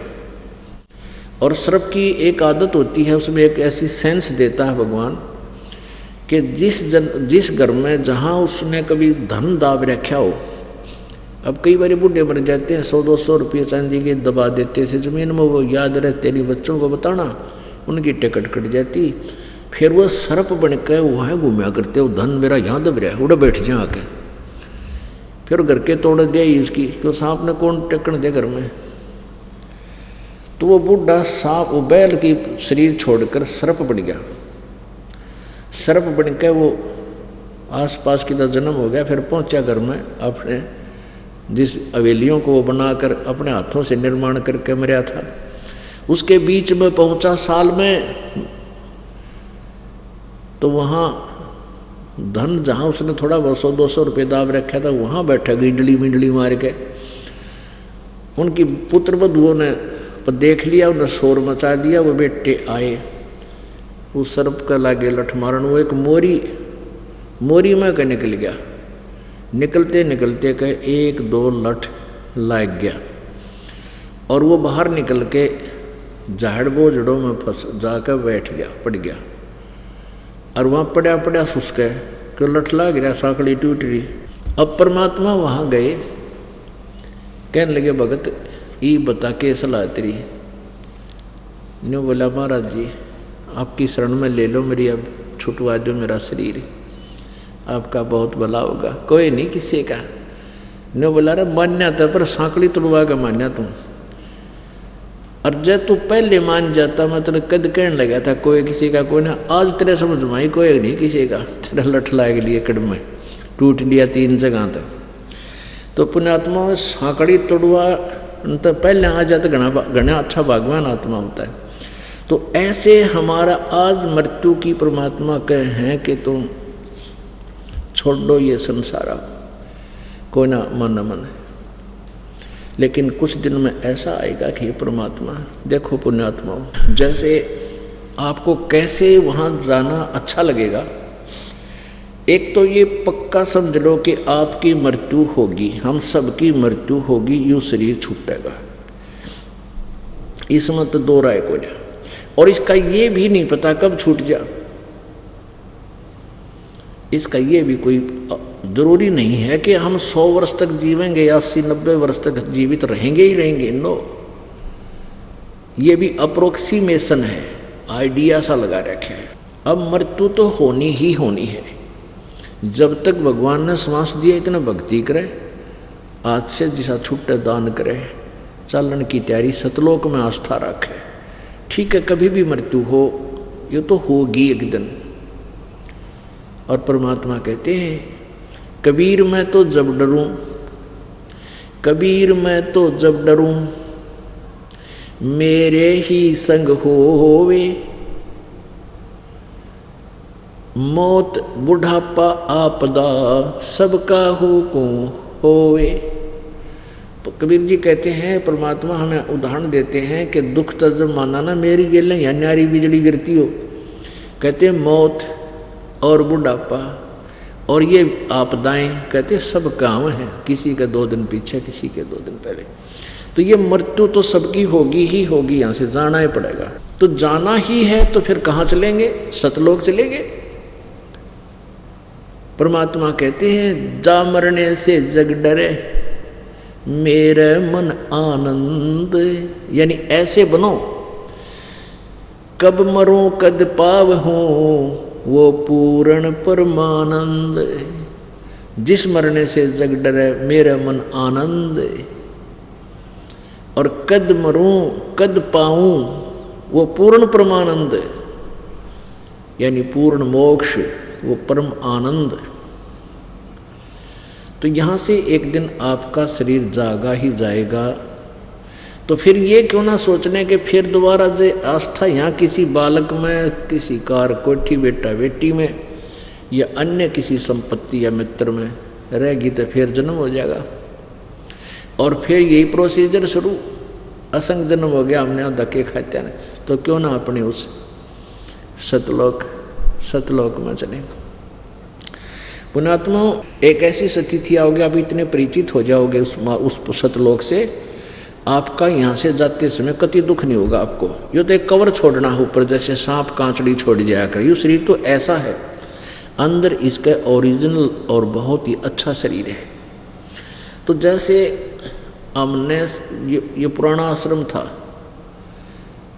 और सर्प की एक आदत होती है, उसमें एक ऐसी सेंस देता है भगवान कि जिस घर में जहाँ उसने कभी धन दाब रखा हो, अब कई बार बूढ़े मर जाते हैं, 100-200 रुपये चांदी के दबा देते से ज़मीन में, वो याद रहे तेरी बच्चों को बताना, उनकी टिकट कट जाती, फिर वो सर्प बन के वहाँ घूमया करते, वो धन मेरा यहाँ दब रहा है, उड़ा बैठ जा आके, फिर घर के तोड़ दे उसकी, क्यों सांप ने कौन टेकन दे घर में। तो वो बूढ़ा सांप, वो बैल की शरीर छोड़कर सर्प बन गया। सर्प बन के वो आसपास की तरह जन्म हो गया, फिर पहुंचा घर में, अपने जिस हवेलियों को वो बनाकर अपने हाथों से निर्माण करके मरा था, उसके बीच में पहुंचा साल में, तो वहाँ धन जहाँ उसने थोड़ा 100-200 रुपये दाब रखा था, वहाँ बैठा गिंडली मिंडली मार के। उनकी पुत्र वधुओं ने देख लिया, उन्हें शोर मचा दिया, वो बेटे आए, उस सर्प का लागे लठ मारन, वो एक मोरी में के निकल गया, निकलते निकलते के 1-2 लठ लाग गया, और वो बाहर निकल के झाड़ बोझड़ों में फंस जाकर बैठ गया, पड़ गया, और वहाँ पड़ा पड़ा सुस्क है कि लठ लाग गया, साकड़ी टूट रही। अब परमात्मा वहाँ गए, कहने लगे भगत ई बता के सलाह तेरी। ने बोला महाराज जी आपकी शरण में ले लो, मेरी अब छुटवा दो मेरा शरीर, आपका बहुत भला होगा। कोई नहीं किसी का। ने बोला रे मान्या था पर सांकड़ी तुड़वा का मान्या तुम, और जब तू पहले मान जाता मैं तेरे कद कहने लगा था कोई किसी का कोई ना, आज तेरे समझ में आई कोई नहीं किसी का, तेरा लठ लाग लिए कड़म में टूट लिया 3 जगह तक। तो पुण्यात्मा में सांकड़ी तुड़वा तो पहले आ जाता घना अच्छा भगवान आत्मा होता है। तो ऐसे हमारा आज मृत्यु की परमात्मा कहे हैं कि तुम छोड़ दो ये संसार, कोई ना मन मन। लेकिन कुछ दिन में ऐसा आएगा कि परमात्मा देखो पुण्यात्मा, जैसे आपको कैसे वहाँ जाना अच्छा लगेगा। एक तो ये पक्का समझ लो कि आपकी मृत्यु होगी, हम सबकी मृत्यु होगी, यूँ शरीर छूटेगा, इसमें तो 2 राय को नहीं। और इसका ये भी नहीं पता कब छूट जा, इसका ये भी कोई जरूरी नहीं है कि हम 100 वर्ष तक जीवेंगे या 80-90 वर्ष तक जीवित रहेंगे ही रहेंगे। नो, ये भी अप्रोक्सीमेशन है, आइडिया सा लगा रखे हैं। अब मृत्यु तो होनी ही होनी है। जब तक भगवान ने श्वास दिया इतना भक्ति करे, आज से जिसा छुट्टे दान करे, चालन की तैयारी, सतलोक में आस्था रखे। ठीक है, कभी भी मृत्यु हो, ये तो होगी एक दिन। और परमात्मा कहते हैं कबीर मैं तो जब डरूं, कबीर मैं तो जब डरूं, मेरे ही संग होवे, मौत बुढ़ापा आपदा सबका हुकुम होवे। तो कबीर जी कहते हैं, परमात्मा हमें उदाहरण देते हैं कि दुख तो जब माना ना मेरी गेलें या न्यारी बिजली गिरती हो, कहते हैं मौत और बुढ़ापा और ये आपदाएं, कहते सब काम हैं, किसी का 2 दिन पीछे, किसी के 2 दिन पहले। तो ये मृत्यु तो सबकी होगी ही होगी, यहाँ से जाना ही पड़ेगा। तो जाना ही है तो फिर कहाँ चलेंगे? सतलोक चलेंगे। परमात्मा कहते हैं जा मरने से जग डरे, मेरे मन आनंद। यानी ऐसे बनो कब मरूं कद पाव हूँ वो पूर्ण परमानंद। जिस मरने से जग डरे मेरा मन आनंद, और कद मरूं कद पाऊं वो पूर्ण परमानंद, यानी पूर्ण मोक्ष, वो परम आनंद। तो यहाँ से एक दिन आपका शरीर जागा ही जाएगा। तो फिर ये क्यों ना सोचने के फिर दोबारा जो आस्था यहाँ किसी बालक में, किसी कार कोठी बेटा बेटी में, या अन्य किसी संपत्ति या मित्र में रहेगी तो फिर जन्म हो जाएगा। और फिर यही प्रोसीजर शुरू, असंग जन्म हो गया, हमने धक्के खाते हैं, तो क्यों ना अपने उस सतलोक में चले। पुण्यात्मा, एक ऐसी स्थिति आओगे, आप इतने परिचित हो जाओगे उस सतलोक से, आपका यहाँ से जाते समय कति दुख नहीं होगा आपको। यो तो एक कवर छोड़ना ऊपर, जैसे सांप कांचड़ी छोड़ जाया कर, ये शरीर तो ऐसा है, अंदर इसका ओरिजिनल और बहुत ही अच्छा शरीर है। तो जैसे हमने ये पुराना आश्रम था,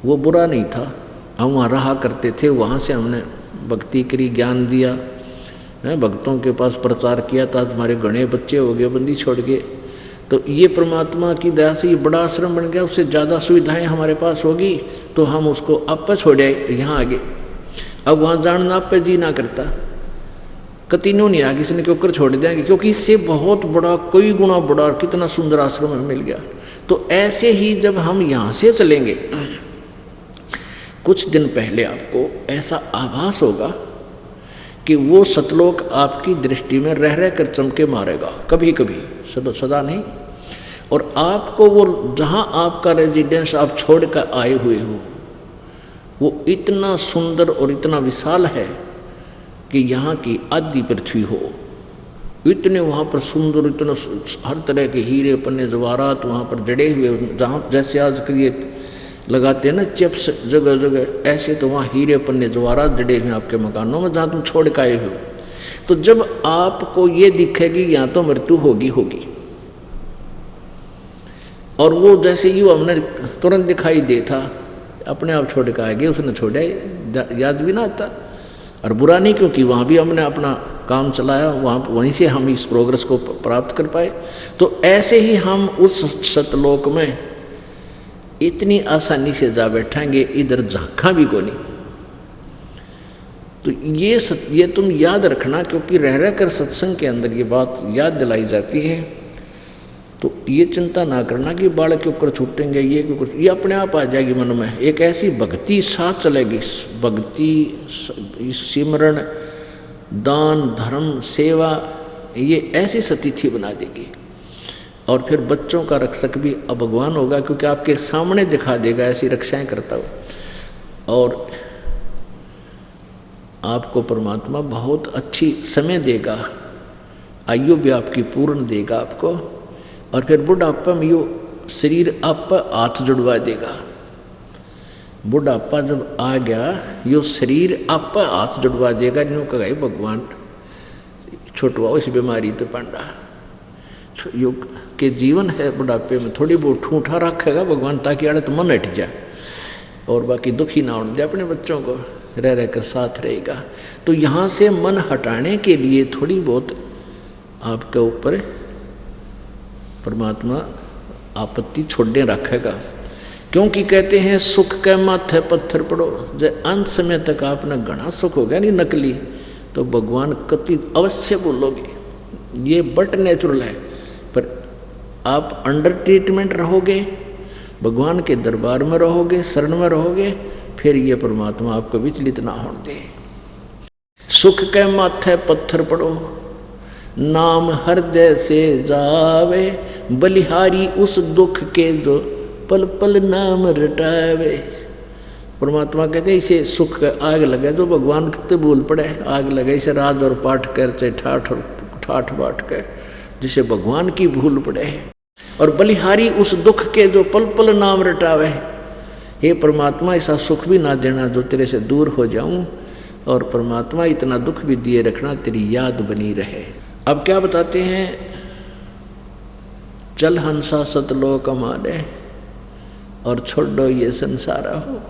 वो बुरा नहीं था, हम वहाँ रहा करते थे, वहाँ से हमने भक्ति करी, ज्ञान दिया, भक्तों के पास प्रचार किया, था हमारे घने बच्चे हो गए, बंदी छोड़ गए। तो ये परमात्मा की दया से ये बड़ा आश्रम बन गया, उससे ज़्यादा सुविधाएं हमारे पास होगी, तो हम उसको आप पे छोड़े यहाँ आगे। अब वहाँ जानना आप पे जी ना करता, कतीनों नहीं आगे, इसने क्यों कर छोड़ देंगे, क्योंकि इससे बहुत बड़ा, कई गुना बड़ा, कितना सुंदर आश्रम हमें मिल गया। तो ऐसे ही जब हम यहाँ से चलेंगे, कुछ दिन पहले आपको ऐसा आभास होगा कि वो सतलोक आपकी दृष्टि में रह रह कर चमके मारेगा, कभी कभी, सदा नहीं। और आपको वो जहाँ आपका रेजिडेंस आप छोड़ कर आए हुए हो, वो इतना सुंदर और इतना विशाल है कि यहाँ की आधी पृथ्वी हो, इतने वहाँ पर सुंदर, इतना हर तरह के हीरे पन्ने जवाहरात वहाँ पर जड़े हुए, जहाँ जैसे आजकल ये लगाते हैं ना चिप्स जगह जगह, ऐसे तो वहाँ हीरे पन्ने जवाहरात जड़े हुए आपके मकानों में जहाँ तुम छोड़ के आए हो। तो जब आपको ये दिखेगी यहाँ तो मृत्यु होगी, और वो जैसे यूँ हमने तुरंत दिखाई दे था, अपने आप छोड़ के आएगी, उसने छोड़ा, याद भी ना आता। और बुरा नहीं, क्योंकि वहाँ भी हमने अपना काम चलाया, वहीं से हम इस प्रोग्रेस को प्राप्त कर पाए। तो ऐसे ही हम उस सतलोक में इतनी आसानी से जा बैठेंगे, इधर झांका भी को नहीं। तो ये तुम याद रखना, क्योंकि रह रह कर सत्संग के अंदर ये बात याद दिलाई जाती है। तो ये चिंता ना करना कि बालक के ऊपर छूटेंगे, ये अपने आप आ जाएगी मन में। एक ऐसी भक्ति साथ चलेगी, भक्ति, सिमरण, दान, धर्म, सेवा, ये ऐसी स्थिति बना देगी। और फिर बच्चों का रक्षक भी अब भगवान होगा, क्योंकि आपके सामने दिखा देगा ऐसी रक्षाएं करता हो। और आपको परमात्मा बहुत अच्छी समय देगा, आयु भी आपकी पूर्ण देगा आपको। और फिर बुढ़ापा में यो शरीर आप पर हाथ जुड़वा देगा। बुढ़ापा जब आ गया, यो शरीर आप पर हाथ जुड़वा देगा, यूँ कहा भगवान छुटवाओ इस बीमारी तो पांडा। योग के जीवन है, बुढ़ापे में थोड़ी बहुत ठूठा रखेगा भगवान, ताकि आड़े तो मन हट जाए और बाकी दुखी ना होने दे, अपने बच्चों को रह रह कर साथ रहेगा। तो यहाँ से मन हटाने के लिए थोड़ी बहुत आपके ऊपर परमात्मा आपत्ति छोड़ने रखेगा, क्योंकि कहते हैं सुख के माथे पत्थर पड़ो। जब अंत समय तक आपने घना सुख हो गया नहीं नकली, तो भगवान कति अवश्य बोलोगे, ये बट नेचुरल है। पर आप अंडर ट्रीटमेंट रहोगे, भगवान के दरबार में रहोगे, शरण में रहोगे, फिर ये परमात्मा आपको विचलित ना होने दे। सुख के माथे पत्थर पड़ो, नाम हृदय से जावे, बलिहारी उस दुख के जो पल पल नाम रटावे। परमात्मा कहते हैं इसे सुख आग लगे, जो भगवान कितने बोल पड़े, आग लगे इसे राज और पाठ कर, चाहे ठाठ बाट कर, जिसे भगवान की भूल पड़े। और बलिहारी उस दुख के जो पल पल नाम रटावे। हे परमात्मा ऐसा सुख भी ना देना जो तेरे से दूर हो जाऊं, और परमात्मा इतना दुख भी दिए रखना तेरी याद बनी रहे। अब क्या बताते हैं, चल हंसा सतलोक मारे और छोड़ दो ये संसार हो।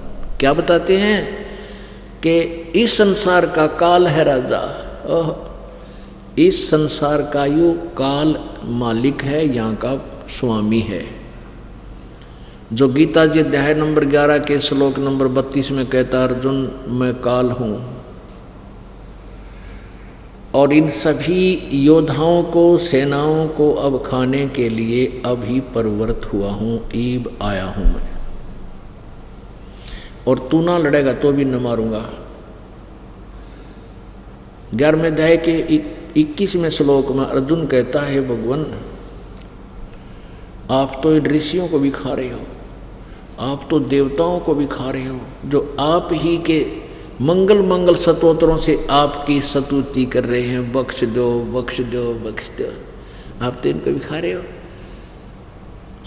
क्या बताते हैं कि इस संसार का काल है राजा, इस संसार का यो काल मालिक है, यहाँ का स्वामी है। जो गीता जी अध्याय नंबर 11 के श्लोक नंबर 32 में कहता, अर्जुन मैं काल हूँ, और इन सभी योद्धाओं को, सेनाओं को अब खाने के लिए अभी परवर्त हुआ हूँ, ईब आया हूँ मैं, और तू ना लड़ेगा तो भी न मारूंगा। 11वें अध्याय के 21वें श्लोक में अर्जुन कहता है, भगवान आप तो इन ऋषियों को भी खा रहे हो, आप तो देवताओं को भी खा रहे हो, जो आप ही के मंगल स्तोत्रों से आपकी स्तुति कर रहे हैं, बख्श दो बख्श दो बख्श दो, आप तो इनको भी खा रहे हो।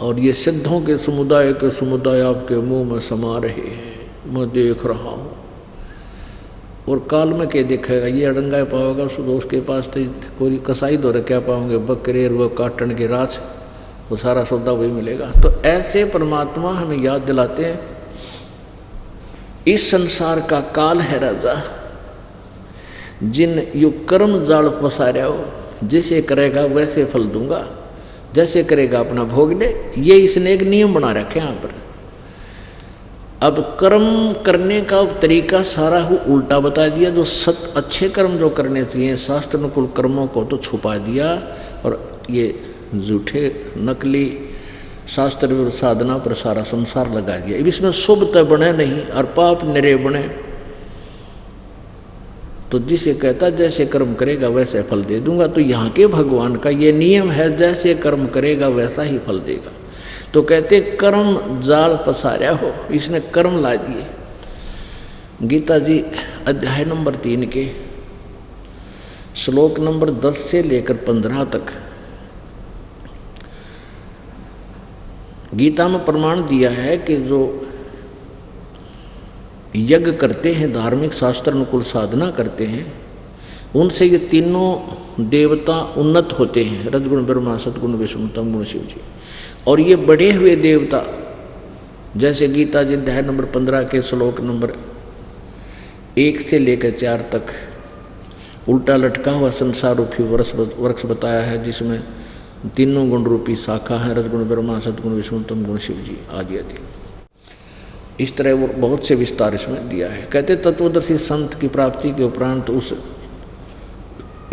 और ये सिद्धों के समुदाय आपके मुंह में समा रहे हैं, मैं देख रहा हूँ। और काल में क्या देखेगा, ये अड़ंगा पाओगा, उसके पास तो कोई कसाई दो क्या पाओगे, बकरे वो काटन के राज, वो सारा सौदा वही मिलेगा। तो ऐसे परमात्मा हमें याद दिलाते हैं, इस संसार का काल है राजा, जिन यु कर्म जाल पसारा हो, जैसे करेगा वैसे फल दूंगा, जैसे करेगा अपना भोग ले। ये इसने एक नियम बना रखे यहाँ पर। अब कर्म करने का तरीका सारा ही उल्टा बता दिया, जो अच्छे कर्म जो करने चाहिए शास्त्र अनुकूल कर्मों को तो छुपा दिया, और ये झूठे नकली शास्त्र विरुद्ध साधना पर सारा संसार लगा दिया। अब इसमें शुभ तो बने नहीं और पाप निरे बने। तो जिसे कहता जैसे कर्म करेगा वैसे फल दे दूंगा, तो यहाँ के भगवान का ये नियम है, जैसे कर्म करेगा वैसा ही फल देगा। तो कहते कर्म जाल पसारा हो, इसने कर्म ला दिए। गीता जी अध्याय नंबर 3 के श्लोक नंबर 10 से लेकर 15 तक गीता में प्रमाण दिया है कि जो यज्ञ करते हैं, धार्मिक शास्त्र अनुकूल साधना करते हैं, उनसे ये तीनों देवता उन्नत होते हैं, रजगुण ब्रह्मा, सतगुण विष्णु, तमगुण शिव जी। और ये बढ़े हुए देवता, जैसे गीता जी अध्याय नंबर 15 के श्लोक नंबर 1 से लेकर 4 तक उल्टा लटका हुआ संसार रूपी वृक्ष बताया है, जिसमें तीनों गुण रूपी शाखा है, रजगुण ब्रह्मा, सतगुण विष्णु, तमगुण शिव जी आदि आदि। इस तरह वो बहुत से विस्तार इसमें दिया है। कहते तत्वदर्शी संत की प्राप्ति के उपरांत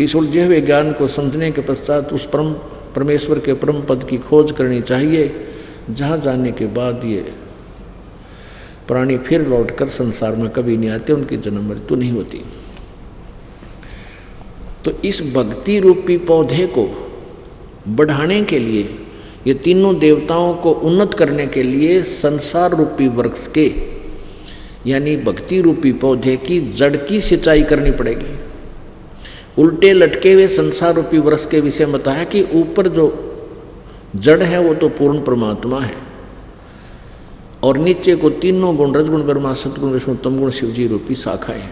इस उलझे हुए ज्ञान को समझने के पश्चात उस परमेश्वर के परम पद की खोज करनी चाहिए, जहाँ जाने के बाद ये प्राणी फिर लौटकर संसार में कभी नहीं आते, उनकी जन्म मृत्यु नहीं होती। तो इस भक्ति रूपी पौधे को बढ़ाने के लिए, ये तीनों देवताओं को उन्नत करने के लिए संसार रूपी वृक्ष के यानी भक्ति रूपी पौधे की जड़ की सिंचाई करनी पड़ेगी। उल्टे लटके हुए संसार रूपी वृक्ष के विषय में बताया कि ऊपर जो जड़ है वो तो पूर्ण परमात्मा है, और नीचे को तीनों गुण रजगुण ब्रह्मा, सतगुण विष्णु, तमगुण शिव जी रूपी शाखाएं हैं।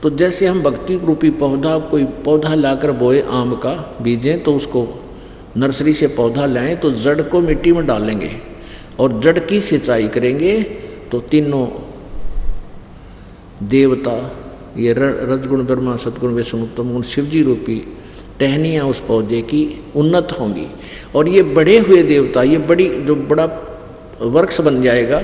तो जैसे हम भक्ति रूपी कोई पौधा लाकर बोए आम का बीजें, तो उसको नर्सरी से पौधा लाएं तो जड़ को मिट्टी में डालेंगे और जड़ की सिंचाई करेंगे, तो तीनों देवता ये रजगुण ब्रह्मा, सतगुण विष्णु, तमगुण शिव जी रूपी टहनियाँ उस पौधे की उन्नत होंगी। और ये बढ़े हुए देवता, ये जो बड़ा वृक्ष बन जाएगा,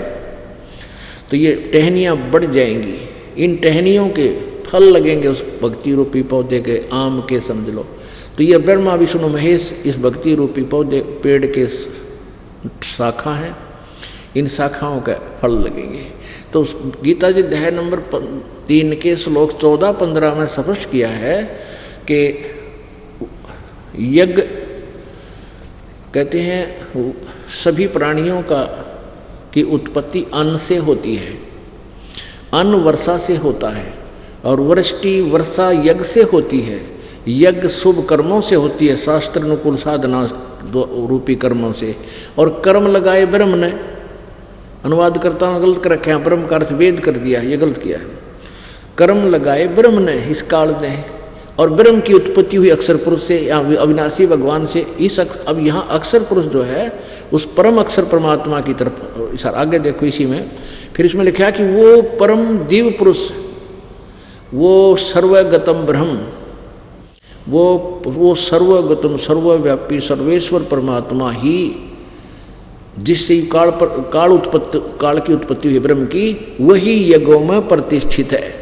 तो ये टहनियाँ बढ़ जाएंगी। इन टहनियों के फल लगेंगे उस भक्ति रूपी पौधे के, आम के समझ लो। तो ये ब्रह्मा विष्णु महेश इस भक्ति रूपी पौधे पेड़ के शाखा हैं, इन शाखाओं का फल लगेंगे। तो गीता जी अध्याय नंबर 3 के श्लोक 14-15 में स्पष्ट किया है कि यज्ञ कहते हैं सभी प्राणियों की उत्पत्ति अन्न से होती है, अन्न वर्षा से होता है, और वृष्टि वर्षा यज्ञ से होती है। यज्ञ शुभ कर्मों से होती है, शास्त्र अनुकूल साधना रूपी कर्मों से। और कर्म लगाए ब्रह्म ने, अनुवाद करता हूँ गलत कर रखे हैं, ब्रह्म का अर्थ वेद कर दिया, ये गलत किया है। कर्म लगाए ब्रह्म ने इस काल में, और ब्रह्म की उत्पत्ति हुई अक्षर पुरुष से या अविनाशी भगवान से। अब यहाँ अक्षर पुरुष जो है उस परम अक्षर परमात्मा की तरफ इशारा। आगे देखो इसी में फिर इसमें लिखा कि वो परम दिव्य पुरुष, वो सर्वगतम ब्रह्म, वो सर्वगतम सर्वव्यापी सर्वेश्वर परमात्मा ही, जिससे काल की उत्पत्ति हुई ब्रह्म की, वही यज्ञों में प्रतिष्ठित है।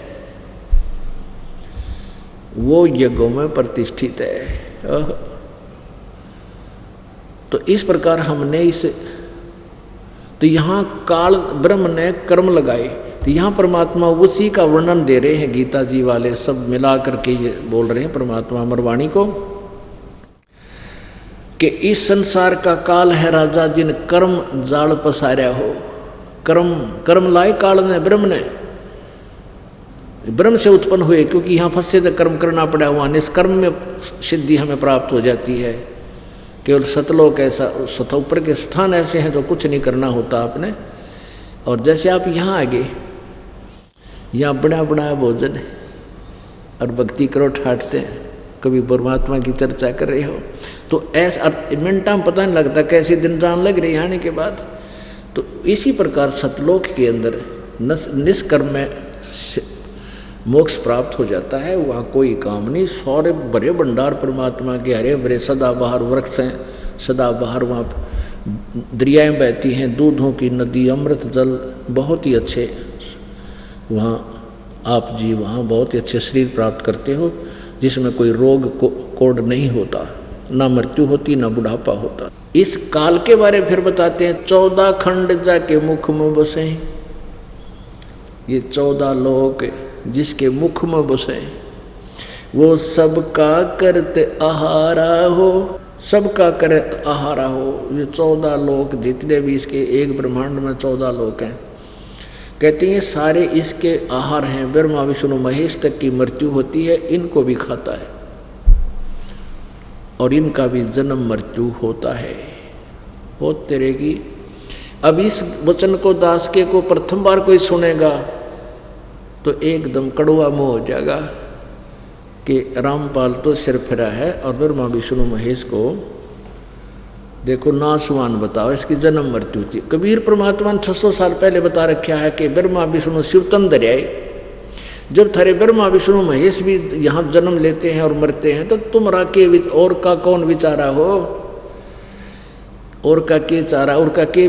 वो यज्ञों में प्रतिष्ठित है। तो इस प्रकार हमने तो यहाँ काल ब्रह्म ने कर्म लगाए, तो यहाँ परमात्मा उसी का वर्णन दे रहे हैं। गीता जी वाले सब मिला करके ये बोल रहे हैं परमात्मा अमरवाणी को कि इस संसार का काल है राजा जिन कर्म जाल पसारा हो। कर्म लाए काल ने, ब्रह्म से उत्पन्न हुए, क्योंकि यहाँ फंसे तो कर्म करना पड़ा, वहाँ निष्कर्म में सिद्धि हमें प्राप्त हो जाती है। केवल सतलोक ऐसा, ऊपर के स्थान ऐसे हैं जो कुछ नहीं करना होता आपने। और जैसे आप यहाँ आ गए, यहाँ बड़ा बड़ा भोजन और भक्ति करो ठाटते हैं, कभी परमात्मा की चर्चा कर रहे हो, तो ऐसा मिनटा में पता नहीं लगता कैसे दिन जान लग रही आने के बाद। तो इसी प्रकार सतलोक के अंदर निष्कर्म में मोक्ष प्राप्त हो जाता है। वहाँ कोई काम नहीं, सारे बड़े भंडार परमात्मा के हरे भरे सदाबहार वृक्ष हैं, सदाबहार वहाँ दरियाएँ बहती हैं, दूधों की नदी, अमृत जल, बहुत ही अच्छे। वहाँ आप जी वहाँ बहुत ही अच्छे शरीर प्राप्त करते हो जिसमें कोई रोग कोड नहीं होता, ना मृत्यु होती, ना बुढ़ापा होता। इस काल के बारे फिर बताते हैं, 14 खंड जाके मुख में बसे। ये 14 लोक जिसके मुख में बसे, वो सबका करते आहारा हो, सबका करते आहारा हो। ये 14 लोक जितने भी इसके एक ब्रह्मांड में 14 लोक हैं, कहते हैं सारे इसके आहार हैं। ब्रह्मा विष्णु महेश तक की मृत्यु होती है, इनको भी खाता है और इनका भी जन्म मृत्यु होता है, होते रहेगी। अब इस वचन को दास के को प्रथम बार कोई सुनेगा तो एकदम कड़वा मुँह हो जाएगा कि रामपाल तो सिर फिरा है और ब्रह्मा विष्णु महेश को देखो नासवान बताओ, इसकी जन्म मृत्यु थी। कबीर परमात्मा ने 600 साल पहले बता रखा है कि ब्रह्मा विष्णु शिवतन दरियाए, जब थारे ब्रह्मा विष्णु महेश भी यहाँ जन्म लेते हैं और मरते हैं, तो तुम्हारा के और का कौन विचारा हो, और का के चारा, और का के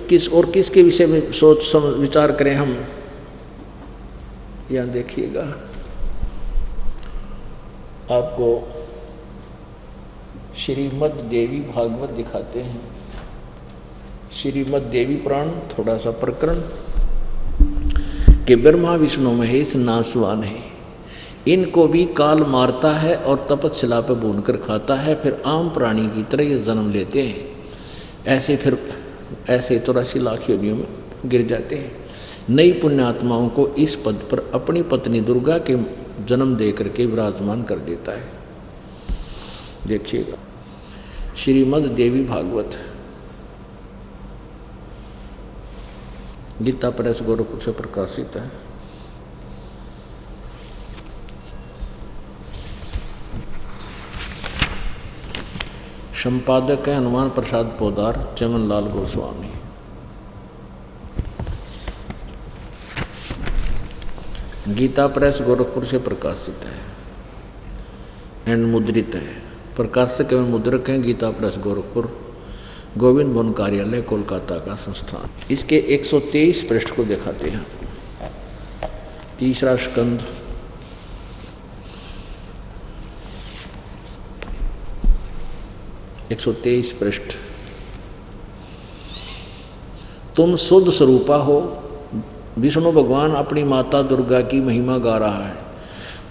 किस और किसके विषय में सोच विचार करें हम। यहाँ देखिएगा, आपको श्रीमद् देवी भागवत दिखाते हैं। श्रीमद् देवी पुराण थोड़ा सा प्रकरण कि ब्रह्मा विष्णु महेश नासवान है, इनको भी काल मारता है और तपस्या पर भून कर खाता है, फिर आम प्राणी की तरह ये जन्म लेते हैं। ऐसे 84 लाख योनियों में गिर जाते हैं। नई पुण्यात्माओं को इस पद पर अपनी पत्नी दुर्गा के जन्म दे करके विराजमान कर देता है। देखिएगा श्रीमद् देवी भागवत, गीता प्रेस गोरखपुर से प्रकाशित है। संपादक है हनुमान प्रसाद पोदार, चमन लाल गोस्वामी। गीता प्रेस गोरखपुर से प्रकाशित है एंड मुद्रित है। प्रकाशक एवं मुद्रक हैं गीता प्रेस गोरखपुर, गोविंद भवन कार्यालय कोलकाता का संस्थान। इसके 123 पृष्ठ को दिखाते हैं। तीसरा स्कंद, एक 123 पृष्ठ। तुम शुद्ध स्वरूपा हो। विष्णु भगवान अपनी माता दुर्गा की महिमा गा रहा है।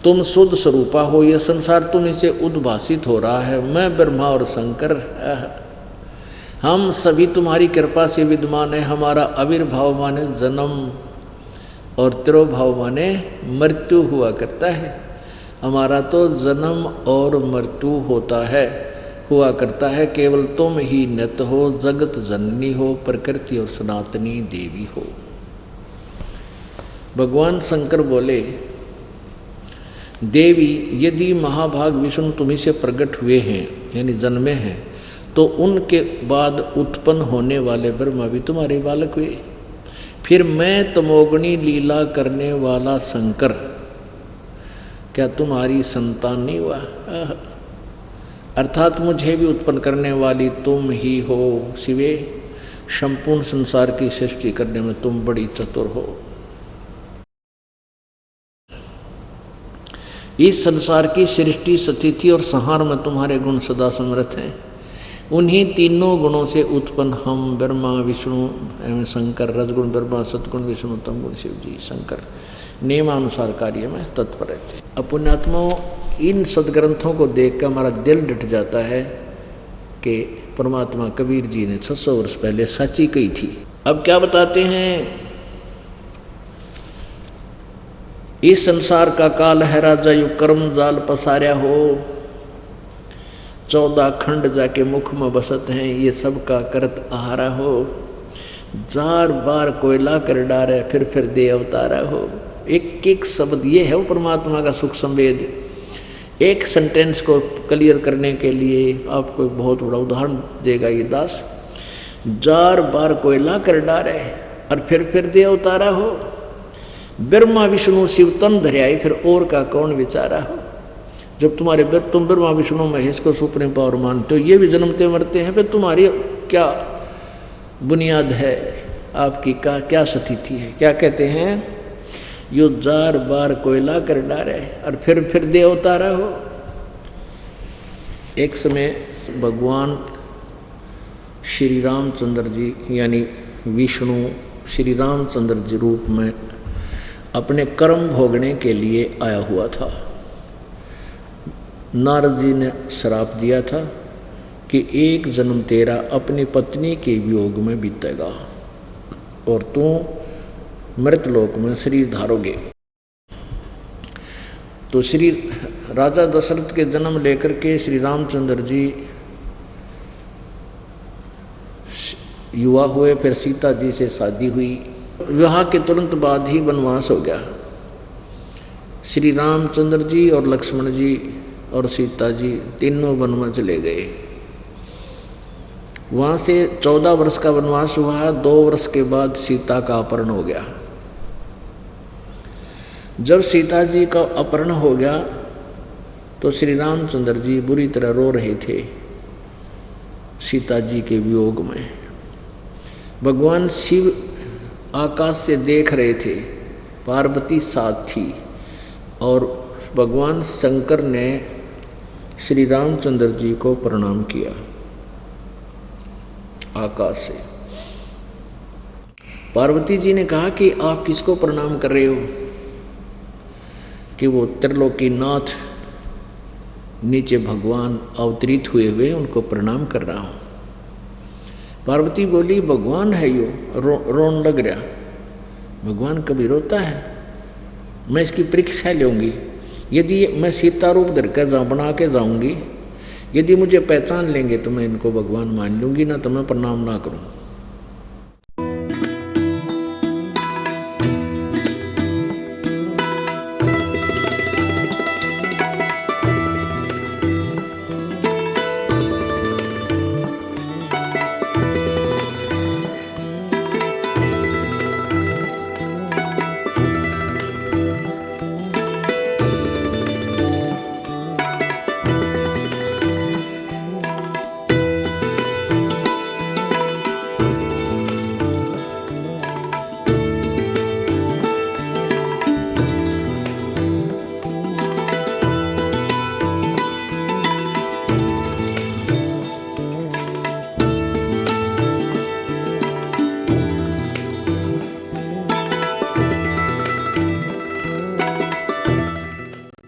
तुम शुद्ध स्वरूपा हो, यह संसार तुम इसे उद्भासित हो रहा है। मैं ब्रह्मा और शंकर, हम सभी तुम्हारी कृपा से विद्यमान है। हमारा आविर्भाव माने जन्म और तिरोभाव माने मृत्यु हुआ करता है। हमारा तो जन्म और मृत्यु हुआ करता है। केवल तुम ही नित्य हो, जगत जननी हो, प्रकृति और सनातनी देवी हो। भगवान शंकर बोले, देवी यदि महाभाग विष्णु तुम्ही से प्रकट हुए हैं यानी जन्मे हैं, तो उनके बाद उत्पन्न होने वाले ब्रह्मा भी तुम्हारे बालक हुए। फिर मैं तमोगुणी लीला करने वाला शंकर क्या तुम्हारी संतान नहीं हुआ? अर्थात मुझे भी उत्पन्न करने वाली तुम ही हो शिवे। संपूर्ण संसार की सृष्टि करने में तुम बड़ी चतुर हो। इस संसार की सृष्टि स्थिति और संहार में तुम्हारे गुण सदा समर्थ हैं। उन्हीं तीनों गुणों से उत्पन्न हम ब्रह्मा विष्णु एवं शंकर, रजगुण ब्रह्मा, सतगुण विष्णु, तमगुण शिव जी शंकर, नियमानुसार कार्य में तत्पर रहते। अब पुण्यात्माओं, इन सदग्रंथों को देख कर हमारा दिल डट जाता है कि परमात्मा कबीर जी ने 600 वर्ष पहले सच्ची कही थी। अब क्या बताते हैं, इस संसार का काल है राजा यु कर्म जाल पसार्या हो, 14 खंड जाके मुख में बसत हैं, ये सब का करत आहारा हो, जार बार कोयला कर डारे फिर दे अवतारा हो। एक एक शब्द ये है वो परमात्मा का सुख संवेद। एक सेंटेंस को क्लियर करने के लिए आपको एक बहुत बड़ा उदाहरण देगा ये दास। जार बार कोयला कर डारे और फिर दे अवतारा हो, ब्रह्मा विष्णु शिव तन धर्याई, फिर और का कौन विचारा हो। जब तुम ब्रह्मा विष्णु महेश को सुप्रीम पावर मानते हो, ये भी जन्मते मरते हैं, फिर तुम्हारी क्या बुनियाद है, आपकी क्या स्थिति है। क्या कहते हैं, यो जार बार कोयला कर डारे और फिर दे अवतारा हो। एक समय भगवान श्री रामचंद्र जी यानी विष्णु श्री रामचंद्र जी रूप में अपने कर्म भोगने के लिए आया हुआ था। नारद जी ने श्राप दिया था कि एक जन्म तेरा अपनी पत्नी के वियोग में बीतेगा और तू मृतलोक में शरीर धारोगे। तो श्री राजा दशरथ के जन्म लेकर के श्री रामचंद्र जी युवा हुए, फिर सीता जी से शादी हुई। विवाह के तुरंत बाद ही वनवास हो गया। श्री रामचंद्र जी और लक्ष्मण जी और सीता जी तीनों वन में चले गए। वहाँ से 14 वर्ष का वनवास हुआ। 2 वर्ष के बाद सीता का अपहरण हो गया। जब सीता जी का अपहरण हो गया तो श्री रामचंद्र जी बुरी तरह रो रहे थे सीता जी के वियोग में। भगवान शिव आकाश से देख रहे थे, पार्वती साथ थी और भगवान शंकर ने श्री रामचंद्र जी को प्रणाम किया आकाश से। पार्वती जी ने कहा कि आप किसको प्रणाम कर रहे हो? कि वो त्रिलोकीनाथ नीचे भगवान अवतरित हुए हुए उनको प्रणाम कर रहा हूँ। पार्वती बोली, भगवान है यो, रोन लग रहा। भगवान कभी रोता है? मैं इसकी परीक्षा लूँगी। यदि मैं सीता रूप धर कर बना के जाऊँगी, यदि मुझे पहचान लेंगे तो मैं इनको भगवान मान लूँगी, ना तो मैं प्रणाम ना करूँ।